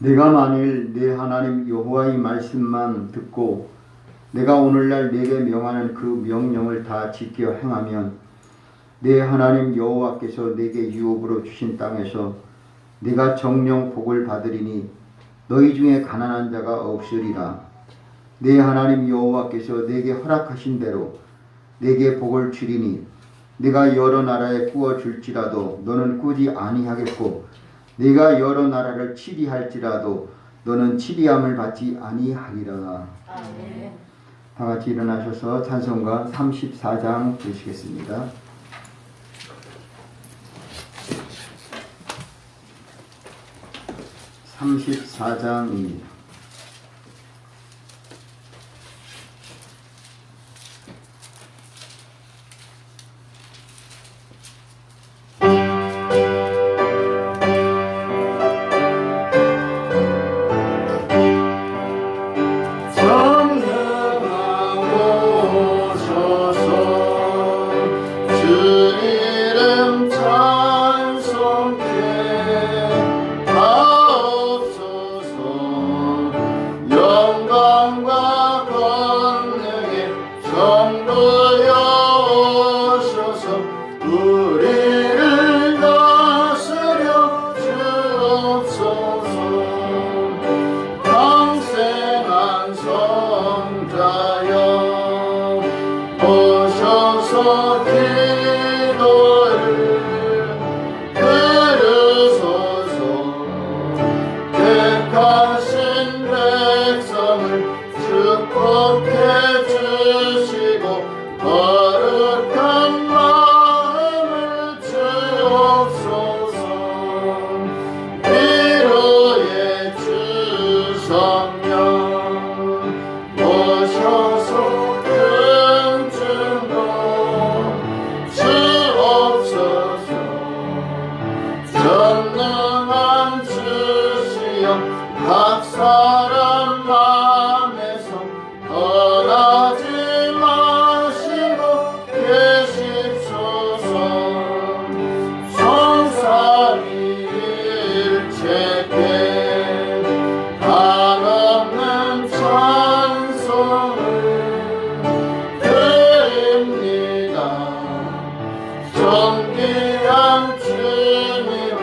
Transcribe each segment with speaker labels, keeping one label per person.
Speaker 1: 내가 만일 내 하나님 여호와의 말씀만 듣고 내가 오늘날 내게 명하는 그 명령을 다 지켜 행하면 내 하나님 여호와께서 내게 유업으로 주신 땅에서 내가 정령 복을 받으리니 너희 중에 가난한 자가 없으리라. 내 하나님 여호와께서 내게 허락하신 대로 내게 복을 주리니 내가 여러 나라에 꾸어 줄지라도 너는 꾸지 아니하겠고 네가 여러 나라를 치리할지라도 너는 치리함을 받지 아니하리라.
Speaker 2: 아멘.
Speaker 1: 다 같이 일어나셔서 찬송가 34장 보시겠습니다. (34장입니다)
Speaker 3: 각 사람 맘에서 떠나지 마시고 계십소서. 성삼위 일체께 한없는 찬송을 드립니다. 존귀한 주님을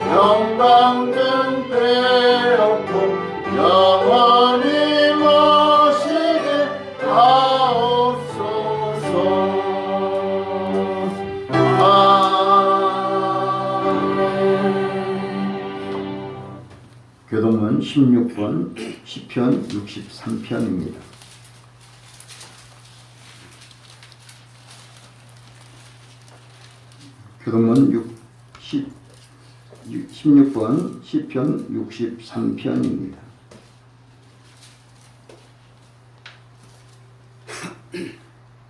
Speaker 3: 영광된 배롭고 영원히 모시게 하옵소서. 아멘.
Speaker 1: 교동문 16번 시편 63편입니다. 교동문 16번 시편 63편입니다.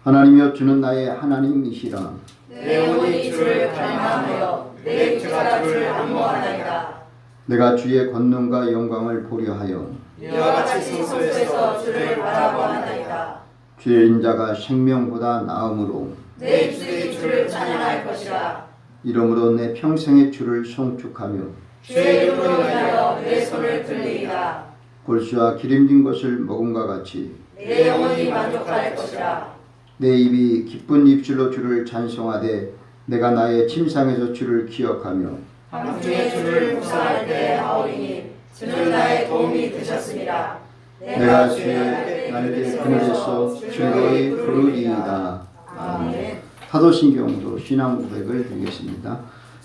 Speaker 1: 하나님이여 주는 나의 하나님이시라.
Speaker 2: 내 영혼이 주를 갈망하여 내 육체가 주를 안모하나이다.
Speaker 1: 내가 주의 권능과 영광을 보려 하여
Speaker 2: 이와 같이 성소에서 주를 바라보아나이다.
Speaker 1: 주의 인자가 생명보다 나음으로
Speaker 2: 내 입술이 주를 찬양할 것이라.
Speaker 1: 이러므로 내 평생의 주를 송축하며
Speaker 2: 주의 이름으로 인하여 내 손을 들리이다.
Speaker 1: 골수와 기름진 것을 먹음과 같이
Speaker 2: 내 영혼이 만족할 것이라.
Speaker 1: 내 입이 기쁜 입술로 주를 찬송하되 내가 나의 침상에서 주를 기억하며
Speaker 2: 밤중에 주를 묵상할 때 하오리니 주는 나의 도움이 되셨습니다.
Speaker 1: 내가 주의 날개 그늘에서 즐거이 부르리이다.
Speaker 2: 아멘.
Speaker 1: 사도신경으로 신앙 고백을 드리겠습니다.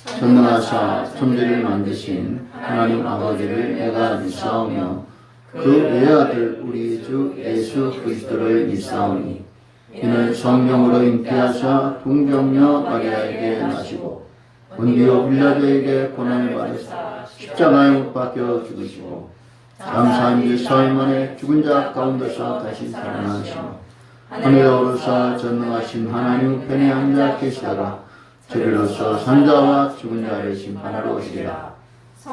Speaker 1: 전능하사 천지를 만드신 하나님 아버지를 내가 믿사오며 그 외아들 우리 주 예수 그리스도를 믿사오니 이는 성령으로 잉태하사 동정녀 마리아에게 나시고 본디오 빌라도에게 고난을 받으사 십자가에 못 박혀 죽으시고 장사한 지 사흘 만에 죽은 자 가운데서 다시 살아나시며 하늘에 오르사 전능하신 하나님 우편에 앉아 계시다가 저리로서 산자와 죽은 자를 심판하러 오시리라.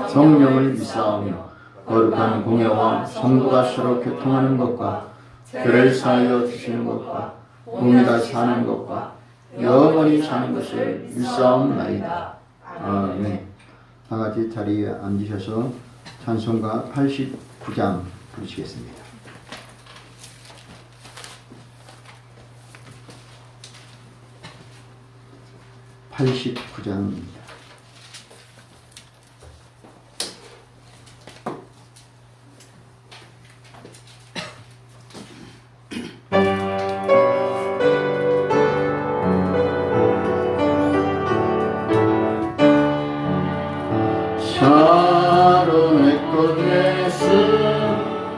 Speaker 1: 성령을 믿사오며 거룩한 공예와 성도가 서로 교통하는 것과 죄를 사하여 주시는 것과 몸이가 사는 것과 영원히 사는 것을 믿사옵나이다. 아멘. 다 같이 자리에 앉으셔서 찬송가 89장 부르시겠습니다. (89장입니다)
Speaker 3: 샤론의 꽃 예수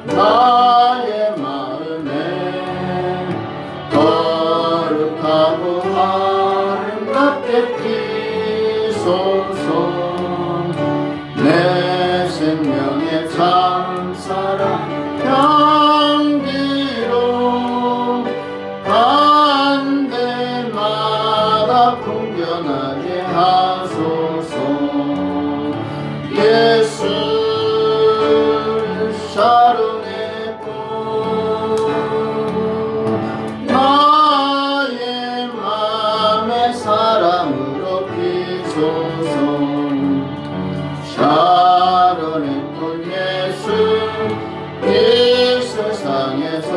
Speaker 3: 나의 마음에 거룩하고 아름답게 피소서. 내 생명의 참사랑 향기로 간 데마다 풍겨나게 하소서. 예수 샤론의 꽃 나의 맘의 사랑으로 피소서. 샤론의 꽃 예수 이 세상에서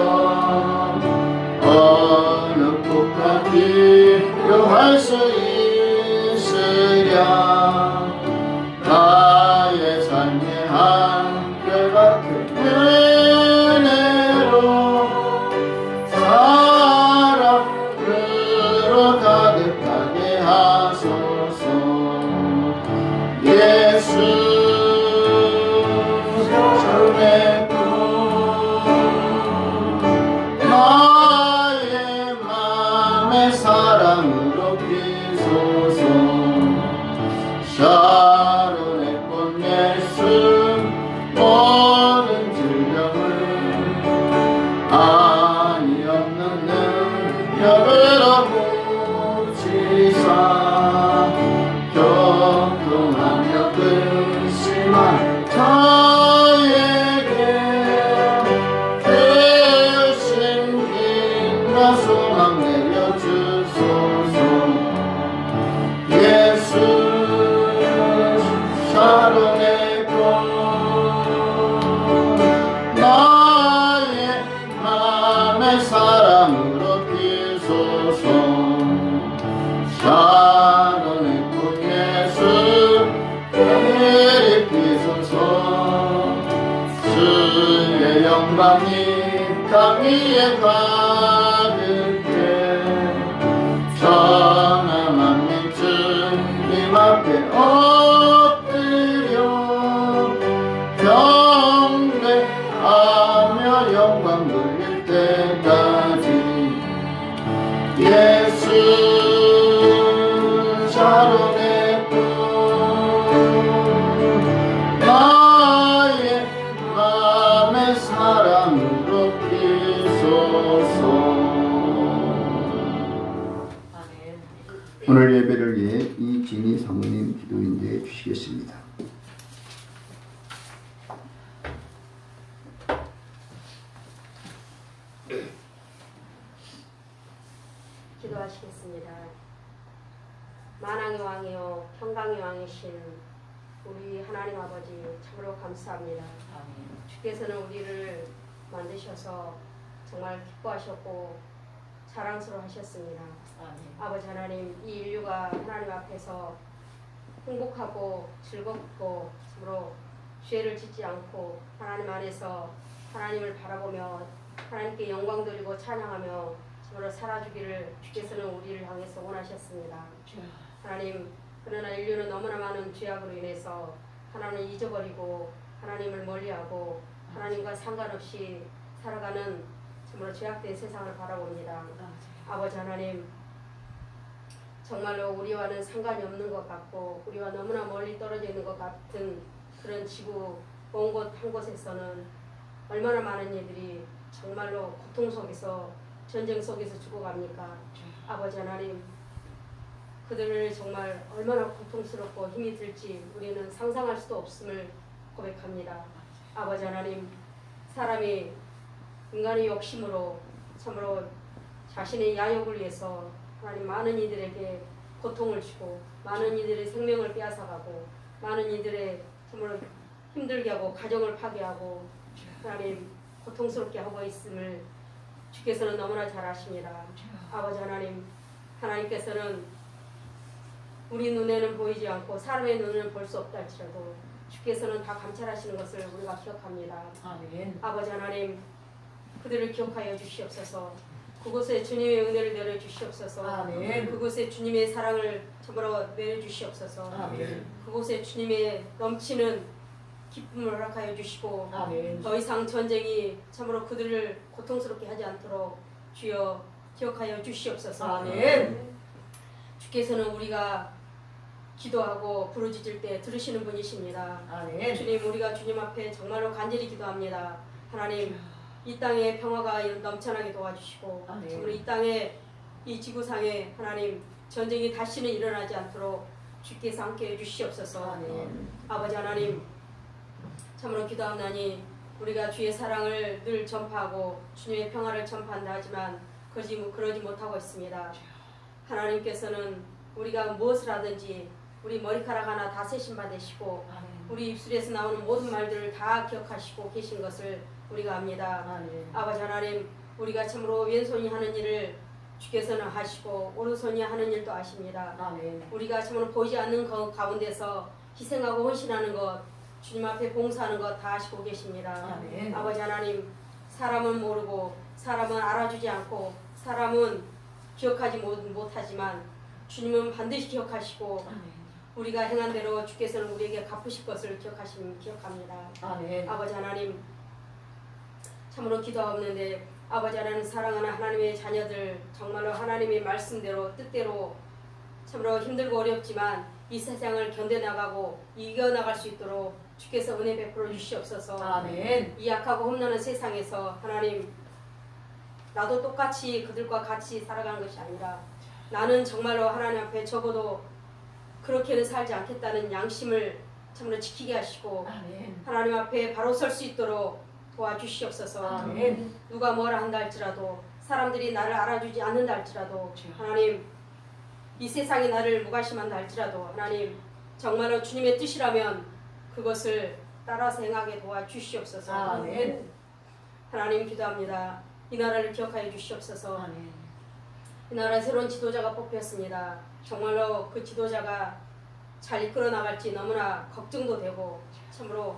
Speaker 3: 어느 꽃과 비교할 수 있으랴. 나의 삶의 한결같은 은혜로 사랑으로 가득하게 하소서. 예수 샤론의 꽃 나의 맘의 사랑으로 피소서. 샤론의 꽃 예수 모든 질병을 아니 없는 능력으로 고치사. 교통하며 근심한 저에게 되신 힘과 소망 내려주소서. 예수 샤론의 꽃 나의 맘의 사랑으로 피소서. 샤론의 꽃 예수 내리 피소서. 주의 영광이 땅 위에 가득해 전하 만민 주님 앞에 엎드려 경배하며 영광 돌릴 때까지. 예수 샤론의 꽃 나의 맘의 사랑으로 피소서.
Speaker 1: 오늘 예배를 위해 이진희 사모님 기도인대 주시겠습니다.
Speaker 2: 기도하시겠습니다. 만왕의 왕이요 평강의 왕이신 우리 하나님 아버지 참으로 감사합니다. 주께서는 우리를 만드셔서 정말 기뻐하셨고 자랑스러워하셨습니다. 아버지 하나님, 이 인류가 하나님 앞에서 행복하고 즐겁고 참으로 죄를 짓지 않고 하나님 안에서 하나님을 바라보며 하나님께 영광 돌리고 찬양하며 참으로 살아주기를 주께서는 우리를 향해서 원하셨습니다. 하나님, 그러나 인류는 너무나 많은 죄악으로 인해서 하나님을 잊어버리고 하나님을 멀리하고 하나님과 상관없이 살아가는 참으로 죄악된 세상을 바라봅니다. 아버지 하나님, 정말로 우리와는 상관이 없는 것 같고 우리와 너무나 멀리 떨어져 있는 것 같은 그런 지구 먼 곳 한 곳에서는 얼마나 많은 이들이 정말로 고통 속에서 전쟁 속에서 죽어갑니까? 아버지 하나님, 그들을 정말 얼마나 고통스럽고 힘이 들지 우리는 상상할 수도 없음을 고백합니다. 아버지 하나님, 사람이 인간의 욕심으로 참으로 자신의 야욕을 위해서 하나님 많은 이들에게 고통을 주고 많은 이들의 생명을 빼앗아가고 많은 이들의 참으로 힘들게 하고 가정을 파괴하고 하나님 고통스럽게 하고 있음을 주께서는 너무나 잘 아십니다. 아버지 하나님, 하나님께서는 우리 눈에는 보이지 않고 사람의 눈에는 볼 수 없다 할지라도 주께서는 다 감찰하시는 것을 우리가 기억합니다.
Speaker 4: 아멘.
Speaker 2: 아버지 하나님, 그들을 기억하여 주시옵소서. 그곳에 주님의 은혜를 내려주시옵소서.
Speaker 4: 아멘.
Speaker 2: 그곳에 주님의 사랑을 저버러 내려주시옵소서.
Speaker 4: 아멘.
Speaker 2: 그곳에 주님의 넘치는 기쁨을 허락하여 주시고
Speaker 4: 아멘.
Speaker 2: 더 이상 전쟁이 참으로 그들을 고통스럽게 하지 않도록 주여 기억하여 주시옵소서.
Speaker 4: 아멘.
Speaker 2: 주께서는 우리가 기도하고 부르짖을 때 들으시는 분이십니다.
Speaker 4: 아멘.
Speaker 2: 주님, 우리가 주님 앞에 정말로 간절히 기도합니다. 하나님, 이 땅에 평화가 넘쳐나게 도와주시고
Speaker 4: 아멘.
Speaker 2: 참으로 이 땅에 이 지구상에 하나님 전쟁이 다시는 일어나지 않도록 주께서 함께해 주시옵소서.
Speaker 4: 아멘.
Speaker 2: 아버지 하나님, 참으로 기도하나니 우리가 주의 사랑을 늘 전파하고 주님의 평화를 전파한다 하지만 그러지 못하고 있습니다. 하나님께서는 우리가 무엇을 하든지 우리 머리카락 하나 다 세신 되시고
Speaker 4: 아멘.
Speaker 2: 우리 입술에서 나오는 모든 말들을 다 기억하시고 계신 것을 우리가 압니다.
Speaker 4: 아멘.
Speaker 2: 아버지 하나님, 우리가 참으로 왼손이 하는 일을 주께서는 하시고 오른손이 하는 일도 아십니다.
Speaker 4: 아멘.
Speaker 2: 우리가 참으로 보이지 않는 그 가운데서 희생하고 헌신하는 것, 주님 앞에 봉사하는 것 다 아시고 계십니다.
Speaker 4: 아멘.
Speaker 2: 아버지 하나님, 사람은 모르고 사람은 알아주지 않고 사람은 기억하지 못하지만 주님은 반드시 기억하시고
Speaker 4: 아멘.
Speaker 2: 우리가 행한 대로 주께서는 우리에게 갚으실 것을 기억합니다.
Speaker 4: 아멘.
Speaker 2: 아버지 하나님, 참으로 기도하옵는데 아버지 하나님, 사랑하는 하나님의 자녀들 정말로 하나님의 말씀대로 뜻대로 참으로 힘들고 어렵지만 이 세상을 견뎌나가고 이겨나갈 수 있도록 주께서 은혜 베풀어 주시옵소서.
Speaker 4: 아멘.
Speaker 2: 이 약하고 험난한 세상에서 하나님, 나도 똑같이 그들과 같이 살아가는 것이 아니라 나는 정말로 하나님 앞에 적어도 그렇게는 살지 않겠다는 양심을 참으로 지키게 하시고
Speaker 4: 아멘.
Speaker 2: 하나님 앞에 바로 설 수 있도록 도와주시옵소서.
Speaker 4: 아멘.
Speaker 2: 누가 뭐라 한다 할지라도 사람들이 나를 알아주지 않는다 할지라도 하나님, 이 세상이 나를 무관심한다 할지라도 하나님, 정말로 주님의 뜻이라면 그것을 따라서 행하게 도와주시옵소서.
Speaker 4: 아멘.
Speaker 2: 하나님, 기도합니다. 이 나라를 기억하여 주시옵소서.
Speaker 4: 아멘.
Speaker 2: 이 나라에 새로운 지도자가 뽑혔습니다. 정말로 그 지도자가 잘 이끌어 나갈지 너무나 걱정도 되고 참으로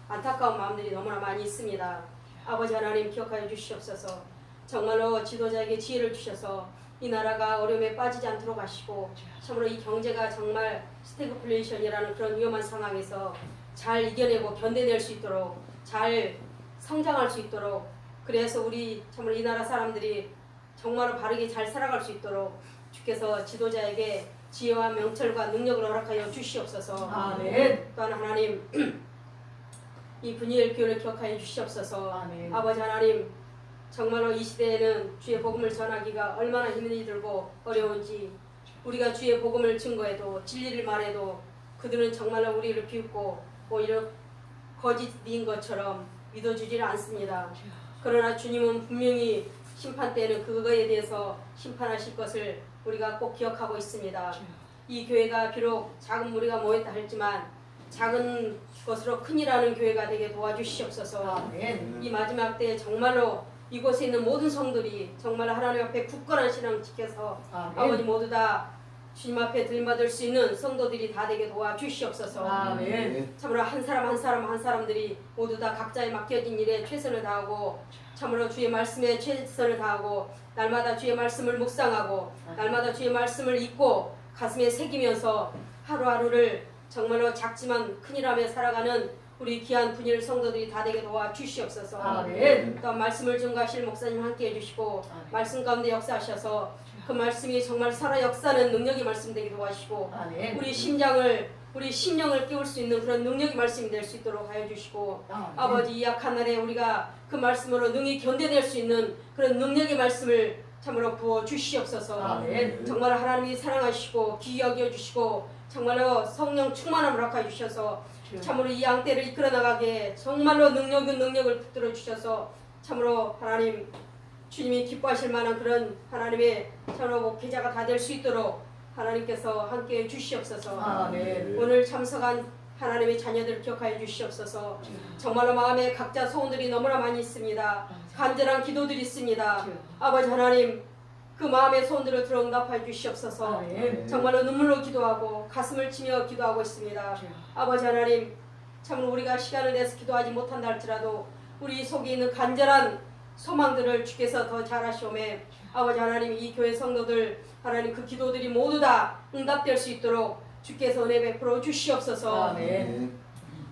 Speaker 2: 안타까운 마음들이 너무나 많이 있습니다. 아버지 하나님, 기억하여 주시옵소서. 정말로 지도자에게 지혜를 주셔서 이 나라가 어려움에 빠지지 않도록 하시고 참으로 이 경제가 정말 스태그플레이션이라는 그런 위험한 상황에서 잘 이겨내고 견뎌낼 수 있도록 잘 성장할 수 있도록, 그래서 우리 참으로 이 나라 사람들이 정말로 바르게 잘 살아갈 수 있도록 주께서 지도자에게 지혜와 명철과 능력을 허락하여 주시옵소서.
Speaker 4: 아멘.
Speaker 2: 또한 하나님, 이 분이엘 교회를 기억하여 주시옵소서.
Speaker 4: 아멘.
Speaker 2: 아버지 하나님, 정말로 이 시대에는 주의 복음을 전하기가 얼마나 힘이 들고 어려운지, 우리가 주의 복음을 증거해도 진리를 말해도 그들은 정말로 우리를 비웃고 오히려 거짓인 것처럼 믿어주지를 않습니다. 그러나 주님은 분명히 심판 때는 그거에 대해서 심판하실 것을 우리가 꼭 기억하고 있습니다. 이 교회가 비록 작은 무리가 모였다 할지만 작은 것으로 큰이라는 교회가 되게 도와주시옵소서.
Speaker 4: 아멘.
Speaker 2: 이 마지막 때에 정말로 이곳에 있는 모든 성들이 정말 하나님 앞에 굳건한 신앙 지켜서
Speaker 4: 아멘.
Speaker 2: 아버지 모두 다 주님 앞에 들받을 수 있는 성도들이 다 되게 도와주시옵소서.
Speaker 4: 아멘.
Speaker 2: 참으로 한 사람들이 모두 다 각자의 맡겨진 일에 최선을 다하고 참으로 주의 말씀에 최선을 다하고 날마다 주의 말씀을 묵상하고 날마다 주의 말씀을 읽고 가슴에 새기면서 하루하루를 정말로 작지만 큰일하며 살아가는 우리 귀한 분일 성도들이 다 되게 도와주시옵소서.
Speaker 4: 아멘.
Speaker 2: 또 말씀을 증거하실 목사님 함께 해주시고
Speaker 4: 아멘.
Speaker 2: 말씀 가운데 역사하셔서 그 말씀이 정말 살아 역사하는 능력이 말씀되게 도와주시고
Speaker 4: 아멘.
Speaker 2: 우리 심령을 깨울 수 있는 그런 능력이 말씀이 될 수 있도록 하여 주시고
Speaker 4: 아멘.
Speaker 2: 아버지, 이 약한 날에 우리가 그 말씀으로 능히 견뎌낼 수 있는 그런 능력의 말씀을 참으로 부어 주시옵소서.
Speaker 4: 아멘.
Speaker 2: 정말 하나님이 사랑하시고 귀히 여겨주시고 정말로 성령 충만함을 허락하여 주셔서 참으로 이 양떼를 이끌어 나가게 정말로 능력을 붙들어 주셔서 참으로 하나님, 주님이 기뻐하실 만한 그런 하나님의 참으로 목회자가 다 될 수 있도록 하나님께서 함께해 주시옵소서.
Speaker 4: 아멘.
Speaker 2: 오늘 참석한 하나님의 자녀들 기억하여 주시옵소서. 정말로 마음에 각자 소원들이 너무나 많이 있습니다. 간절한 기도들이 있습니다. 아버지 하나님, 그 마음의 소원들을 들어 응답하여 주시옵소서. 정말로 눈물로 기도하고 가슴을 치며 기도하고 있습니다. 아버지 하나님, 참 우리가 시간을 내서 기도하지 못한다 할지라도 우리 속에 있는 간절한 소망들을 주께서 더 잘하시오매 아버지 하나님, 이 교회 성도들 하나님 그 기도들이 모두 다 응답될 수 있도록 주께서 은혜 베풀어 주시옵소서.
Speaker 4: 아멘.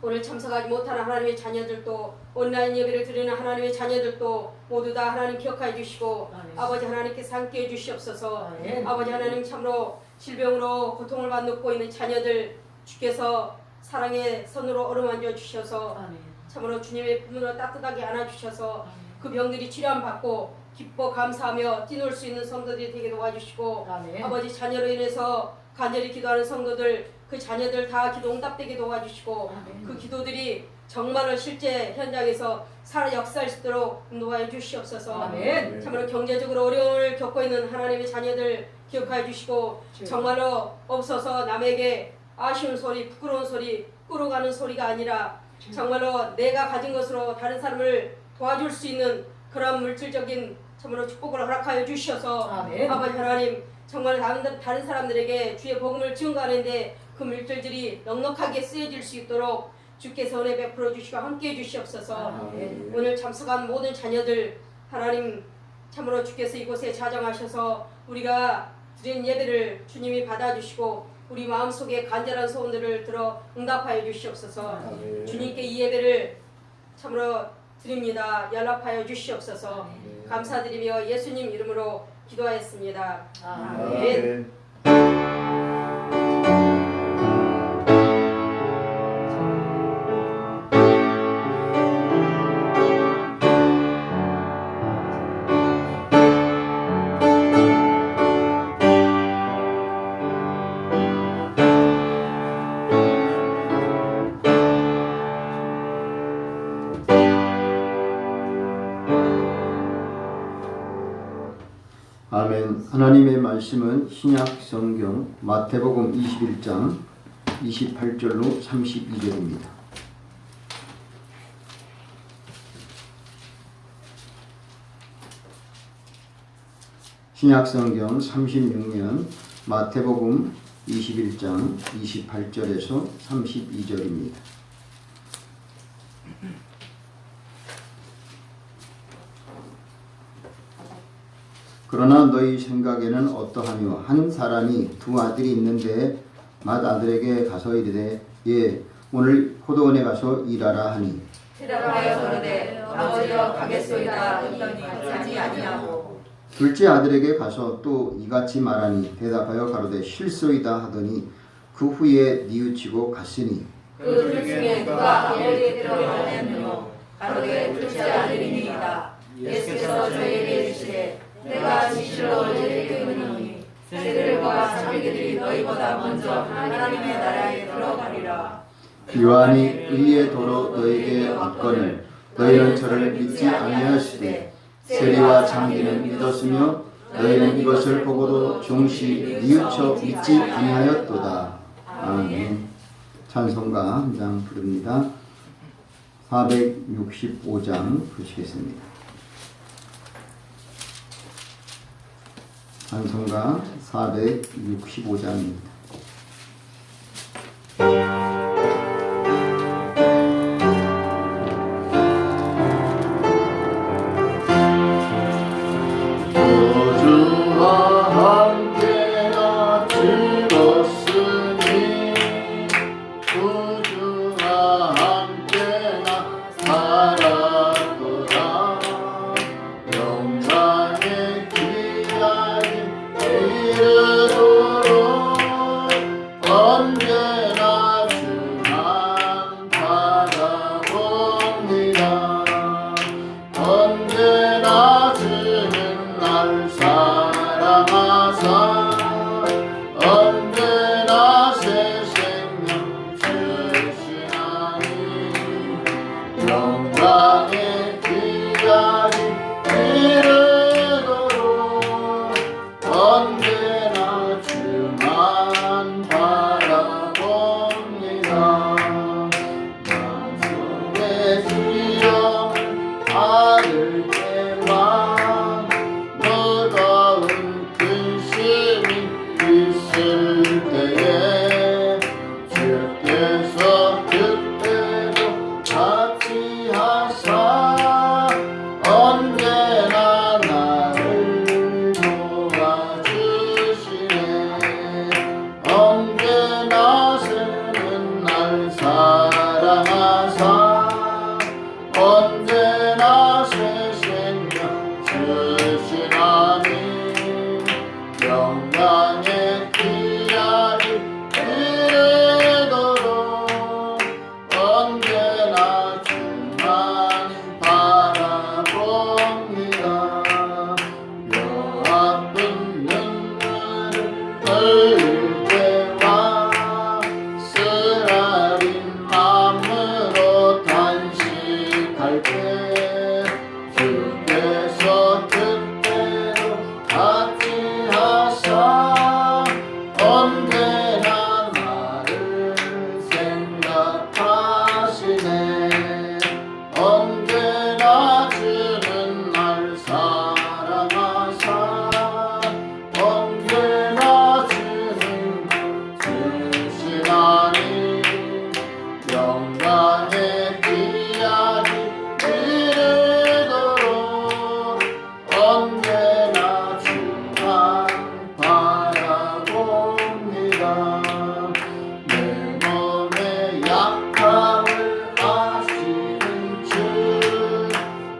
Speaker 2: 오늘 참석하지 못하는 하나님의 자녀들도 온라인 예배를 드리는 하나님의 자녀들도 모두 다 하나님 기억하여 주시고
Speaker 4: 아멘.
Speaker 2: 아버지 하나님께서 함께해 주시옵소서.
Speaker 4: 아멘.
Speaker 2: 아버지 하나님, 참으로 질병으로 고통을 받고 있는 자녀들 주께서 사랑의 손으로 어루만져 주셔서
Speaker 4: 아멘.
Speaker 2: 참으로 주님의 품으로 따뜻하게 안아주셔서 그 병들이 치료함 받고 기뻐 감사하며 뛰놀 수 있는 성도들이 되게 도와주시고
Speaker 4: 아멘.
Speaker 2: 아버지 자녀로 인해서 간절히 기도하는 성도들 그 자녀들 다 기도 응답되게 도와주시고
Speaker 4: 아멘.
Speaker 2: 그 기도들이 정말로 실제 현장에서 살아 역사할 수 있도록 인도하여 주시옵소서.
Speaker 4: 아멘.
Speaker 2: 참으로 경제적으로 어려움을 겪고 있는 하나님의 자녀들 기억하여 주시고 정말로 없어서 남에게 아쉬운 소리, 부끄러운 소리, 끌어가는 소리가 아니라 정말로 내가 가진 것으로 다른 사람을 도와줄 수 있는 그런 물질적인 참으로 축복을 허락하여 주셔서
Speaker 4: 아멘.
Speaker 2: 아버지 하나님, 정말 다른 사람들에게 주의 복음을 증거하는데 그 물질들이 넉넉하게 쓰여질 수 있도록 주께서 은혜 베풀어 주시고 함께해 주시옵소서.
Speaker 4: 아멘.
Speaker 2: 오늘 참석한 모든 자녀들 하나님, 참으로 주께서 이곳에 자정하셔서 우리가 드린 예배를 주님이 받아주시고 우리 마음속에 간절한 소원들을 들어 응답하여 주시옵소서.
Speaker 3: 아멘.
Speaker 2: 주님께 이 예배를 참으로 드립니다. 연락하여 주시옵소서. 감사드리며 예수님 이름으로 기도하였습니다. 아멘.
Speaker 1: 아멘. 하나님의 말씀은 신약 성경 마태복음 21장 28절로 32절입니다. 신약 성경 36년 마태복음 21장 28절에서 32절입니다. 그러나 너희 생각에는 어떠하며 한 사람이 두 아들이 있는데 맏아들에게 가서 이르되 예 오늘 포도원에 가서 일하라 하니
Speaker 4: 대답하여 가로되 아버지여 가겠소이다 하더니 하지 아니하고
Speaker 1: 둘째 아들에게 가서 또 이같이 말하니 대답하여 가로되 실소이다 하더니 그 후에 뉘우치고 갔으니
Speaker 4: 그 둘 중에 누가 아버지의 뜻을 하였느뇨 가로되 둘째 아들이니이다. 예수께서 저희에게 이르시되 내가 진실로 너희에게 이르노니 새들과 자기들이 너희보다 먼저 하나님의 나라에 들어가리라.
Speaker 1: 요한이 의의 도로 너희에게 왔거늘 너희는 저를 믿지 아니하시되 세리와 장기는 믿었으며 너희는 이것을 보고도 종시 뉘우쳐 믿지 아니하였도다. 아멘. 찬송가 한 장 부릅니다. 465장 부르시겠습니다. 찬송가 465장입니다.
Speaker 3: 저주와 함께나 들었으니 구주와 함께나 살았도다. 영광의 기약이 이르도록 사랑하사 언제나 새 생명 주시나니 영광의 귀하리 이르도록 언제나 주만 바라봅니다. 여 아픈 눈물을 흘릴 때와 쓰라린 마음으로 단식할 때 주께서 그때로 같이 하사 언제나 나를 생각하시네. 언제나 주는 날 사랑하사 언제나 주는 주시나니 영광의 귀하리 이르도록 언제나 주만 바라봅니다. 내 몸의 약함을 아시는 주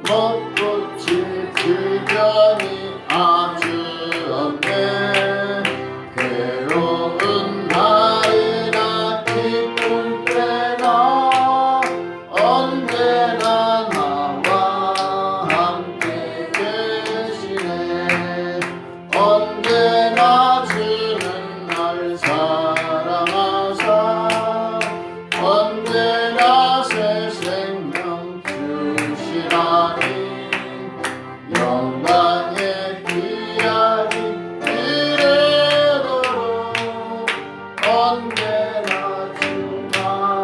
Speaker 3: 못 고칠 주변이 아주 없네. 괴로운 날이나 기쁜 때나 언제나 나와 함께 계시네. 언제나 주는 날 사랑하사 언제나 새 생명 주시나니 영광의 귀하리 이르도록 언제나 주만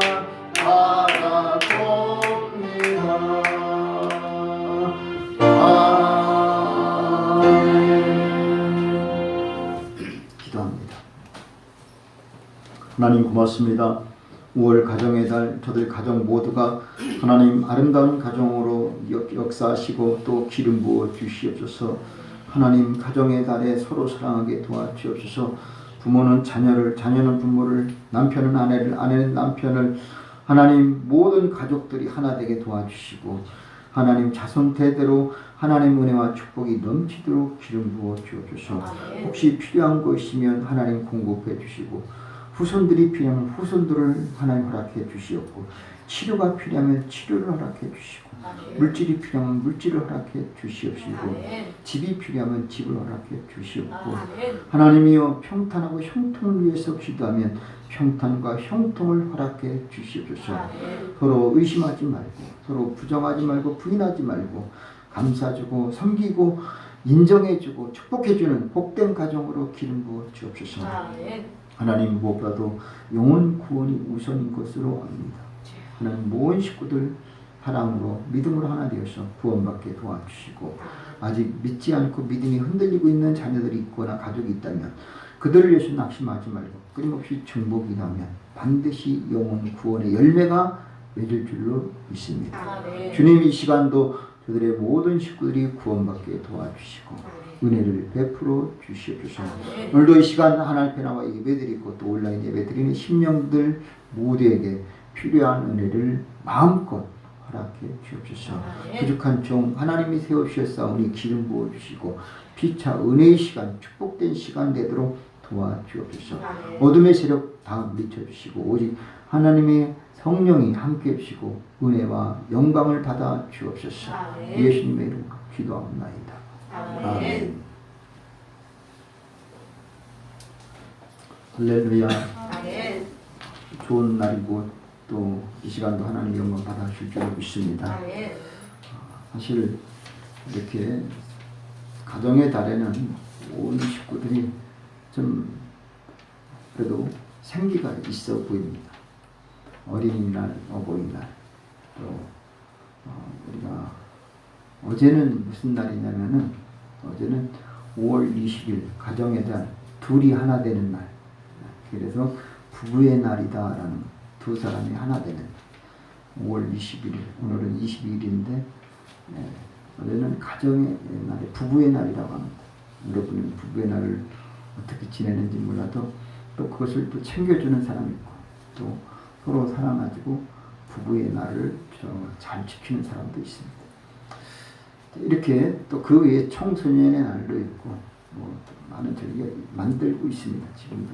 Speaker 3: 바라봅니다.
Speaker 1: 기도합니다. 하나님 고맙습니다. 5월 가정의 달 저들 가정 모두가 하나님 아름다운 가정으로 역사하시고 또 기름 부어 주시옵소서. 하나님 가정의 달에 서로 사랑하게 도와주옵소서. 부모는 자녀를, 자녀는 부모를, 남편은 아내를, 아내는 남편을 하나님 모든 가족들이 하나 되게 도와주시고 하나님 자손 대대로 하나님 은혜와 축복이 넘치도록 기름 부어 주옵소서. 혹시 필요한 거 있으면 하나님 공급해 주시고 후손들이 필요하면 후손들을 하나님 허락해 주시옵고 치료가 필요하면 치료를 허락해 주시고 물질이 필요하면 물질을 허락해 주시옵시고 집이 필요하면 집을 허락해 주시옵고 하나님이여 평탄하고 형통을 위해서 기도하면 평탄과 형통을 허락해 주시옵소서. 서로 의심하지 말고 서로 부정하지 말고 부인하지 말고 감사주고 섬기고 인정해주고 축복해주는 복된 가정으로 기름 부어 주옵소서. 하나님 무엇보다도 영혼 구원이 우선인 것으로 압니다. 하나님 모든 식구들 사랑으로 믿음으로 하나 되어서 구원받게 도와주시고 아직 믿지 않고 믿음이 흔들리고 있는 자녀들이 있거나 가족이 있다면 그들을 위해서 낙심하지 말고 끊임없이 정복이라면 반드시 영혼 구원의 열매가 맺을 줄로 믿습니다. 주님 이 시간도 저들의 모든 식구들이 구원받게 도와주시고 은혜를 베풀어 주시옵소서. 오늘도 이 시간 하나님 나와 예배드리고 또 온라인 예배드리는 심령들 모두에게 필요한 은혜를 마음껏 허락해 주옵소서. 부족한 종 하나님이 세우셨사오니 기름 부어 주시고 피차 은혜의 시간 축복된 시간 되도록 도와주옵소서. 어둠의 세력 다 미쳐주시고 오직 하나님의 성령이 함께 해주시고 은혜와 영광을 받아 주옵소서. 예수님의 이름으로 기도하옵나이다. 아멘. 할렐루야. 좋은 날이고 또 이 시간도 하나님 영광 받아주실 줄 믿습니다. 사실 이렇게 가정의 달에는 온 식구들이 좀 그래도 생기가 있어 보입니다. 어린이날, 어버이날 또 우리가 어제는 무슨 날이냐면은 어제는 5월 20일 가정의 달 둘이 하나 되는 날. 그래서 부부의 날이다라는 두 사람이 하나 되는 5월 21일 오늘은 22일인데 어제는 가정의 날, 부부의 날이라고 합니다. 여러분은 부부의 날을 어떻게 지내는지 몰라도 또 그것을 또 챙겨주는 사람이 있고 또 서로 사랑가지고 부부의 날을 잘 지키는 사람도 있습니다. 이렇게 또 그 외에 청소년의 날도 있고 많은 절기가 만들고 있습니다. 지금도.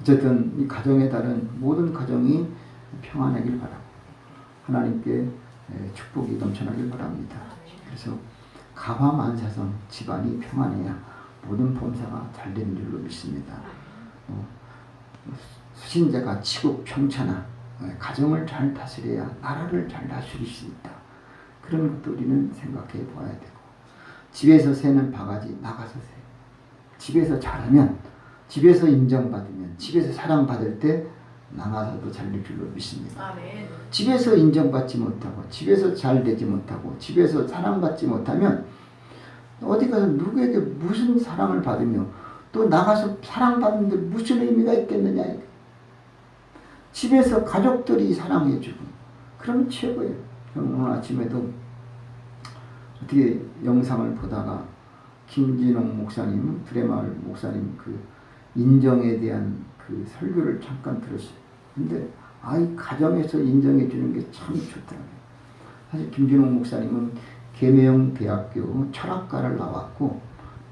Speaker 1: 어쨌든 이 가정의 달은 모든 가정이 평안하길 바라고 하나님께 축복이 넘쳐나길 바랍니다. 그래서 가화만사성 집안이 평안해야 모든 범사가 잘 되는 줄로 믿습니다. 수신자가 치국 평천하 가정을 잘 다스려야 나라를 잘 다스릴 수 있다. 그런 것도 우리는 생각해 보아야 되고 집에서 새는 바가지 나가서 새. 집에서 잘하면 집에서 인정받으면 집에서 사랑받을 때 나가서도 잘 될 줄로 믿습니다.
Speaker 4: 아멘.
Speaker 1: 집에서 인정받지 못하고 집에서 잘 되지 못하고 집에서 사랑받지 못하면 어디 가서 누구에게 무슨 사랑을 받으며 또 나가서 사랑받는데 무슨 의미가 있겠느냐. 집에서 가족들이 사랑해주고 그러면 최고예요. 오늘 아침에도 어떻게 영상을 보다가 김진홍 목사님, 불의마을 목사님 그 인정에 대한 그 설교를 잠깐 들었어요. 근데 이 가정에서 인정해 주는 게 참 좋더라고요. 사실 김진홍 목사님은 계명대학교 철학과를 나왔고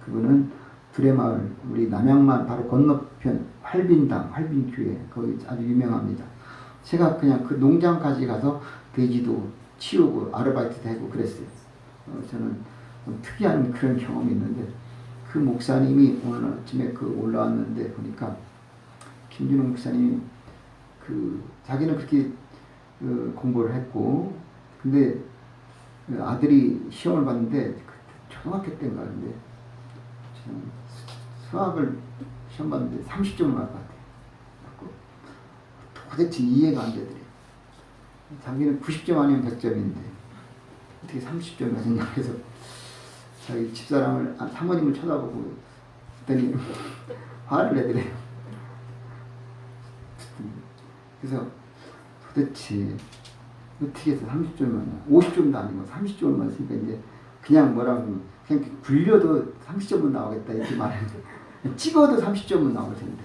Speaker 1: 그분은 불의마을 우리 남양만 바로 건너편 활빈당, 활빈교회 거기 아주 유명합니다. 제가 그냥 그 농장까지 가서 돼지도 치우고 아르바이트도 하고 그랬어요. 저는 좀 특이한 그런 경험이 있는데 그 목사님이 오늘 아침에 그 올라왔는데 보니까 김진웅 목사님이 그 자기는 그렇게 공부를 했고 근데 아들이 시험을 봤는데 초등학교 때인가 근데 수학을 시험 봤는데 30점을 맞을 것 같아요. 도대체 이해가 안 되더래요. 자기는 90점 아니면 100점인데 어떻게 30점 맞았냐 그래서 자기 집사람을 사모님을 쳐다보고 그랬더니 화를 내더래요. 그래서 도대체 어떻게 해서 30점을 맞냐 50점도 아니고 30점을 맞으니까 이제 그냥 뭐라고 그냥 굴려도 30점은 나오겠다 이렇게 말했는데 찍어도 30점은 나올 텐데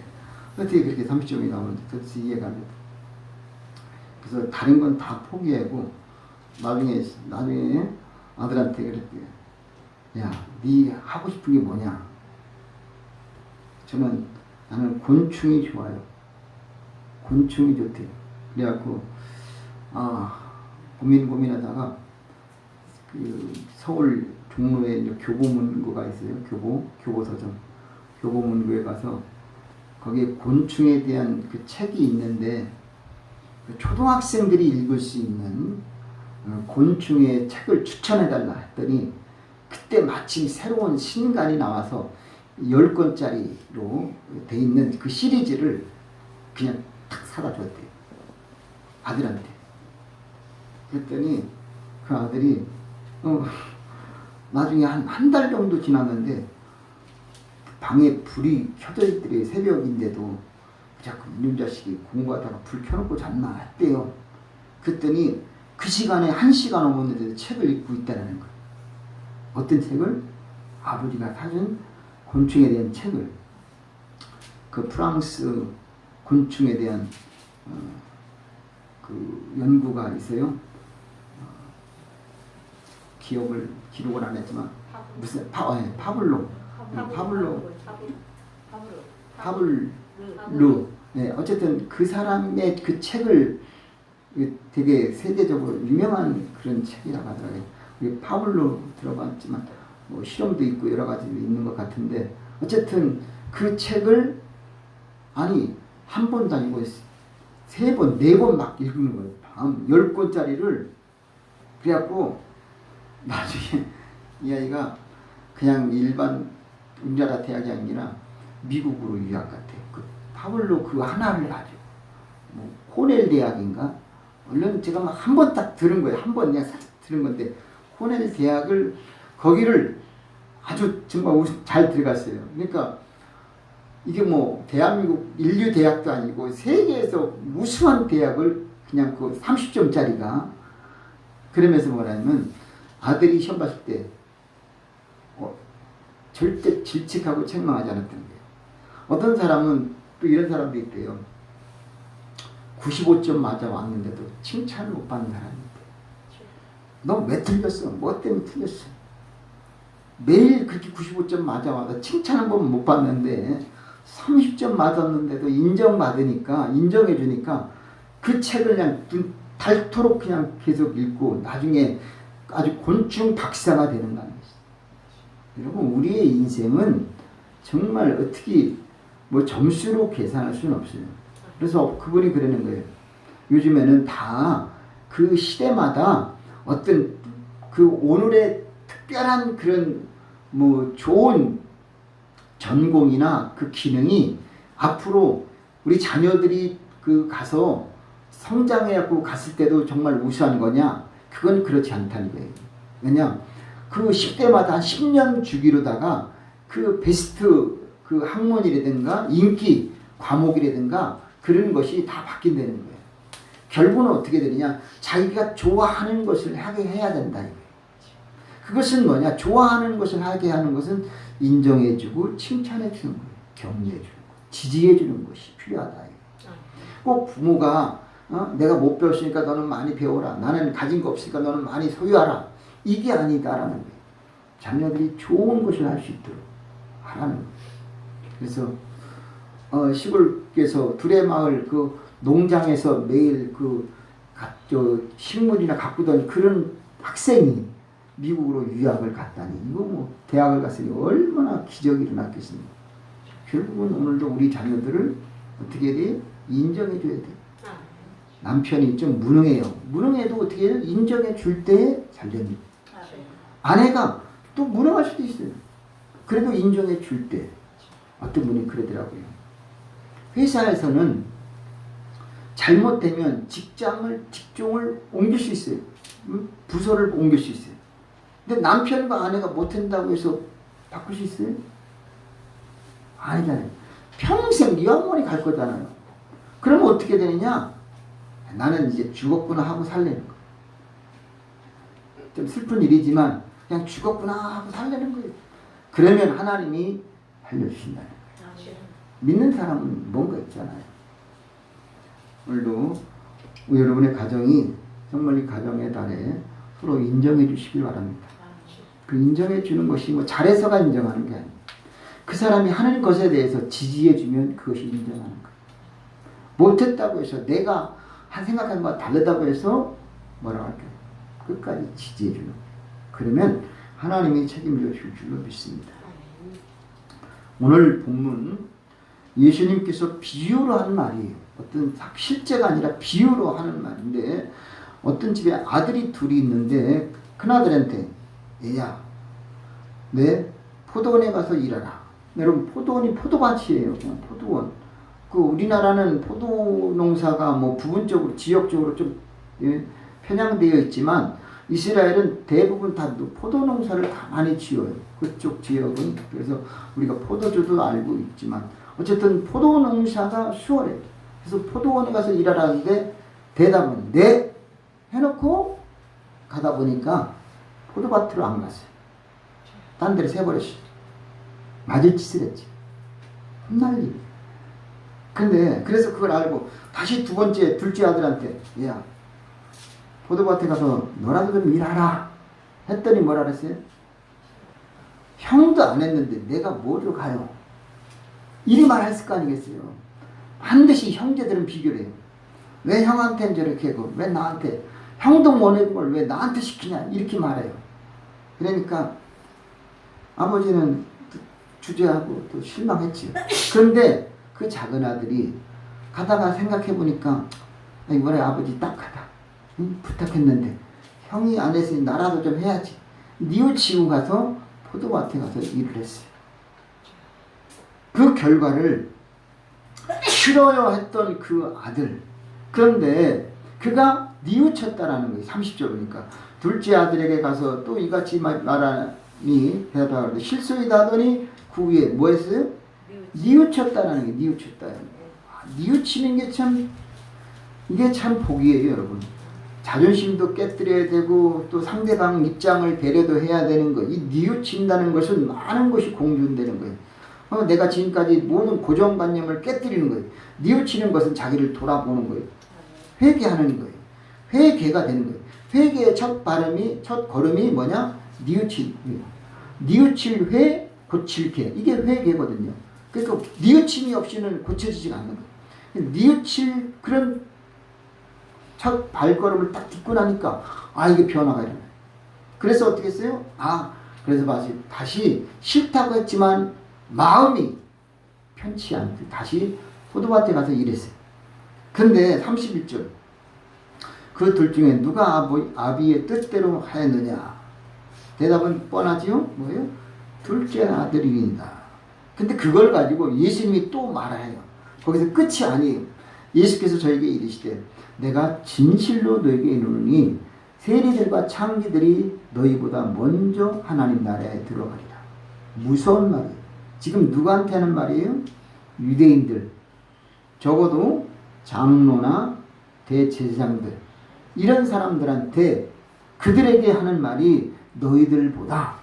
Speaker 1: 어떻게 그렇게 30점이 나오는지 도대체 이해가 안 됐다. 그래서 다른 건 다 포기하고 나중에 아들한테 그랬대요. 야, 네 하고 싶은 게 뭐냐? 나는 곤충이 좋아요. 곤충이 좋대요. 그래갖고 고민하다가 그 서울 종로에 이제 교보문고가 있어요. 교보서점. 교보문고에 가서 거기에 곤충에 대한 그 책이 있는데 초등학생들이 읽을 수 있는 곤충의 책을 추천해달라 했더니 그때 마침 새로운 신간이 나와서 10권짜리로 돼 있는 그 시리즈를 그냥 탁 사다 줬대요. 아들한테. 그랬더니 그 아들이 나중에 한 달 정도 지났는데 방에 불이 켜져 있더래요. 새벽인데도 자꾸 이놈 자식이 공부하다가 불 켜놓고 잤나 했대요. 그랬더니 그 시간에 1시간 넘었는데 책을 읽고 있다는 거예요. 어떤 책을? 아버지가 사준 곤충에 대한 책을. 그 프랑스 곤충에 대한 그 연구가 있어요. 기록을 안 했지만 무슨 파블로. 네, 어쨌든 그 사람의 그 책을 되게 세계적으로 유명한 그런 책이라고 하더라고요. 우리 파블로 들어봤지만 뭐 실험도 있고 여러 가지 있는 것 같은데 어쨌든 그 책을 한 번도 아니고 3번, 4번 막 읽는 거예요. 10권짜리를. 그래갖고 나중에 이 아이가 그냥 일반 우리나라 대학이 아니라 미국으로 유학 같아요. 그 파블로 그 하나를 아주 뭐 코넬 대학인가? 물론 제가 막 한 번 딱 들은 거예요. 한 번 그냥 싹 들은 건데 코넬 대학을 거기를 아주 정말 잘 들어갔어요. 그러니까 이게 뭐 대한민국 인류 대학도 아니고 세계에서 우수한 대학을 그냥 그 30점짜리가 그러면서 뭐냐면 아들이 시험 봤을 때 절대 질책하고 책망하지 않았던 거예요. 어떤 사람은 또 이런 사람도 있대요. 95점 맞아 왔는데도 칭찬을 못 받는 사람인데 너 왜 틀렸어? 뭐 때문에 틀렸어? 매일 그렇게 95점 맞아 와도 칭찬 한 번 못 받는데 30점 맞았는데도 인정받으니까 인정해 주니까 그 책을 그냥 닳도록 그냥 계속 읽고 나중에 아주 곤충 박사가 되는 거 아니겠어요? 여러분 우리의 인생은 정말 어떻게 뭐 점수로 계산할 수는 없어요. 그래서 그분이 그러는 거예요. 요즘에는 다 그 시대마다 어떤 그 오늘의 특별한 그런 뭐 좋은 전공이나 그 기능이 앞으로 우리 자녀들이 그 가서 성장해갖고 갔을 때도 정말 우수한 거냐? 그건 그렇지 않다는 거예요. 왜냐? 그 10대마다 한 10년 주기로다가 그 베스트 그 학문이라든가 인기 과목이라든가 그런 것이 다 바뀐다는 거예요. 결국은 어떻게 되느냐? 자기가 좋아하는 것을 하게 해야 된다. 그것은 뭐냐? 좋아하는 것을 하게 하는 것은 인정해주고 칭찬해주는 거예요. 격려해주는 거예요. 지지해주는 것이 필요하다. 꼭 부모가 내가 못 배웠으니까 너는 많이 배워라. 나는 가진 거 없으니까 너는 많이 소유하라. 이게 아니다라는 거예요. 자녀들이 좋은 것을 할 수 있도록 하라는 거예요. 그래서 시골에서 두레마을 그 농장에서 매일 식물이나 가꾸던 그런 학생이 미국으로 유학을 갔다니 이거 뭐 대학을 갔으니 얼마나 기적이 일어났겠습니까? 결국은 오늘도 우리 자녀들을 어떻게 해야 돼? 인정해 줘야 돼. 남편이 좀 무능해요. 무능해도 어떻게 해요? 인정해 줄 때 잘 됩니다. 아내가 또 무능할 수도 있어요. 그래도 인정해 줄 때 어떤 분이 그러더라고요. 회사에서는 잘못되면 직종을 옮길 수 있어요. 부서를 옮길 수 있어요. 근데 남편과 아내가 못한다고 해서 바꿀 수 있어요? 아니잖아요. 평생 유학원에 갈 거잖아요. 그러면 어떻게 되느냐? 나는 이제 죽었구나 하고 살려는 거예요. 좀 슬픈 일이지만 그냥 죽었구나 하고 살려는 거예요. 그러면 하나님이 살려주신다는 거예요. 믿는 사람은 뭔가 있잖아요. 오늘도 여러분의 가정이 정말 이 가정의 달에 서로 인정해 주시길 바랍니다. 그 인정해 주는 것이 뭐 잘해서가 인정하는 게 아니에요. 그 사람이 하는 것에 대해서 지지해 주면 그것이 인정하는 거예요. 못했다고 해서 내가 생각한 것과 다르다고 해서 뭐라고 할까요? 끝까지 지지해 주는 거예요. 그러면 하나님이 책임져 줄 줄로 믿습니다. 오늘 본문 예수님께서 비유로 한 말이에요. 어떤 실제가 아니라 비유로 하는 말인데 어떤 집에 아들이 둘이 있는데 큰아들한테 얘야 내 포도원에 가서 일하라. 여러분 포도원이 포도밭이에요. 포도원. 그 우리나라는 포도 농사가 뭐 부분적으로 지역적으로 좀 편향되어 있지만 이스라엘은 대부분 다 포도 농사를 다 많이 지어요. 그쪽 지역은. 그래서 우리가 포도주도 알고 있지만 어쨌든 포도 농사가 수월해요. 그래서 포도원에 가서 일하라는데 대답은 네 해놓고 가다 보니까 포도밭으로 안 갔어요. 딴 데로 새버렸어요. 맞을 짓을 했지. 혼날 일. 근데 그래서 그걸 알고 다시 둘째 아들한테 야 포도밭에 가서 너라도 좀 일하라 했더니 뭐라 그랬어요? 형도 안 했는데 내가 뭐로 가요? 이리 말했을 거 아니겠어요? 반드시 형제들은 비교를 해요. 왜 형한테는 저렇게 하고 왜 나한테 형도 못하는 걸 왜 나한테 시키냐 이렇게 말해요. 그러니까 아버지는 주저하고 또 실망했지요. 그런데 그 작은 아들이 가다가 생각해 보니까 이번에 아버지 딱하다. 부탁했는데 형이 안 했으니 나라도 좀 해야지. 뉘우치고 가서 포도밭에 가서 일을 했어요. 그 결과를 싫어요 했던 그 아들. 그런데 그가 뉘우쳤다라는 거예요. 30절 보니까. 둘째 아들에게 가서 또 이같이 말하니 대답하는데 실소이다 하더니 그 위에 뭐 했어요? 뉘우쳤다라는 게 뉘우쳤다. 뉘우치는 게 참 이게 참 복이에요, 여러분. 자존심도 깨뜨려야 되고 또 상대방 입장을 배려도 해야 되는 거. 이 뉘우친다는 것은 많은 것이 공존되는 거예요. 내가 지금까지 모든 고정관념을 깨뜨리는 거예요. 뉘우치는 것은 자기를 돌아보는 거예요. 회개하는 거예요. 회개가 되는 거예요. 회개의 첫 걸음이 뭐냐? 뉘우칠. 뉘우칠 회, 고칠 개. 이게 회개거든요. 그러니까 뉘우침이 없이는 고쳐지지가 않는 거예요. 뉘우칠 그런 첫 발걸음을 딱 딛고 나니까 이게 변화가 일어나요. 그래서 어떻게 했어요? 그래서 다시 싫다고 했지만 마음이 편치 않고 다시 포도밭에 가서 일했어요. 근데 31절 그 둘 중에 누가 아비의 뜻대로 하였느냐? 대답은 뻔하지요? 뭐예요? 둘째 아들이니이다. 근데 그걸 가지고 예수님이 또 말해요. 거기서 끝이 아니에요. 예수께서 저에게 이르시되 내가 진실로 너에게 이르노니 세리들과 창기들이 너희보다 먼저 하나님 나라에 들어가리라. 무서운 말이에요. 지금 누구한테 하는 말이에요? 유대인들, 적어도 장로나 대제사장들, 이런 사람들한테 그들에게 하는 말이 너희들보다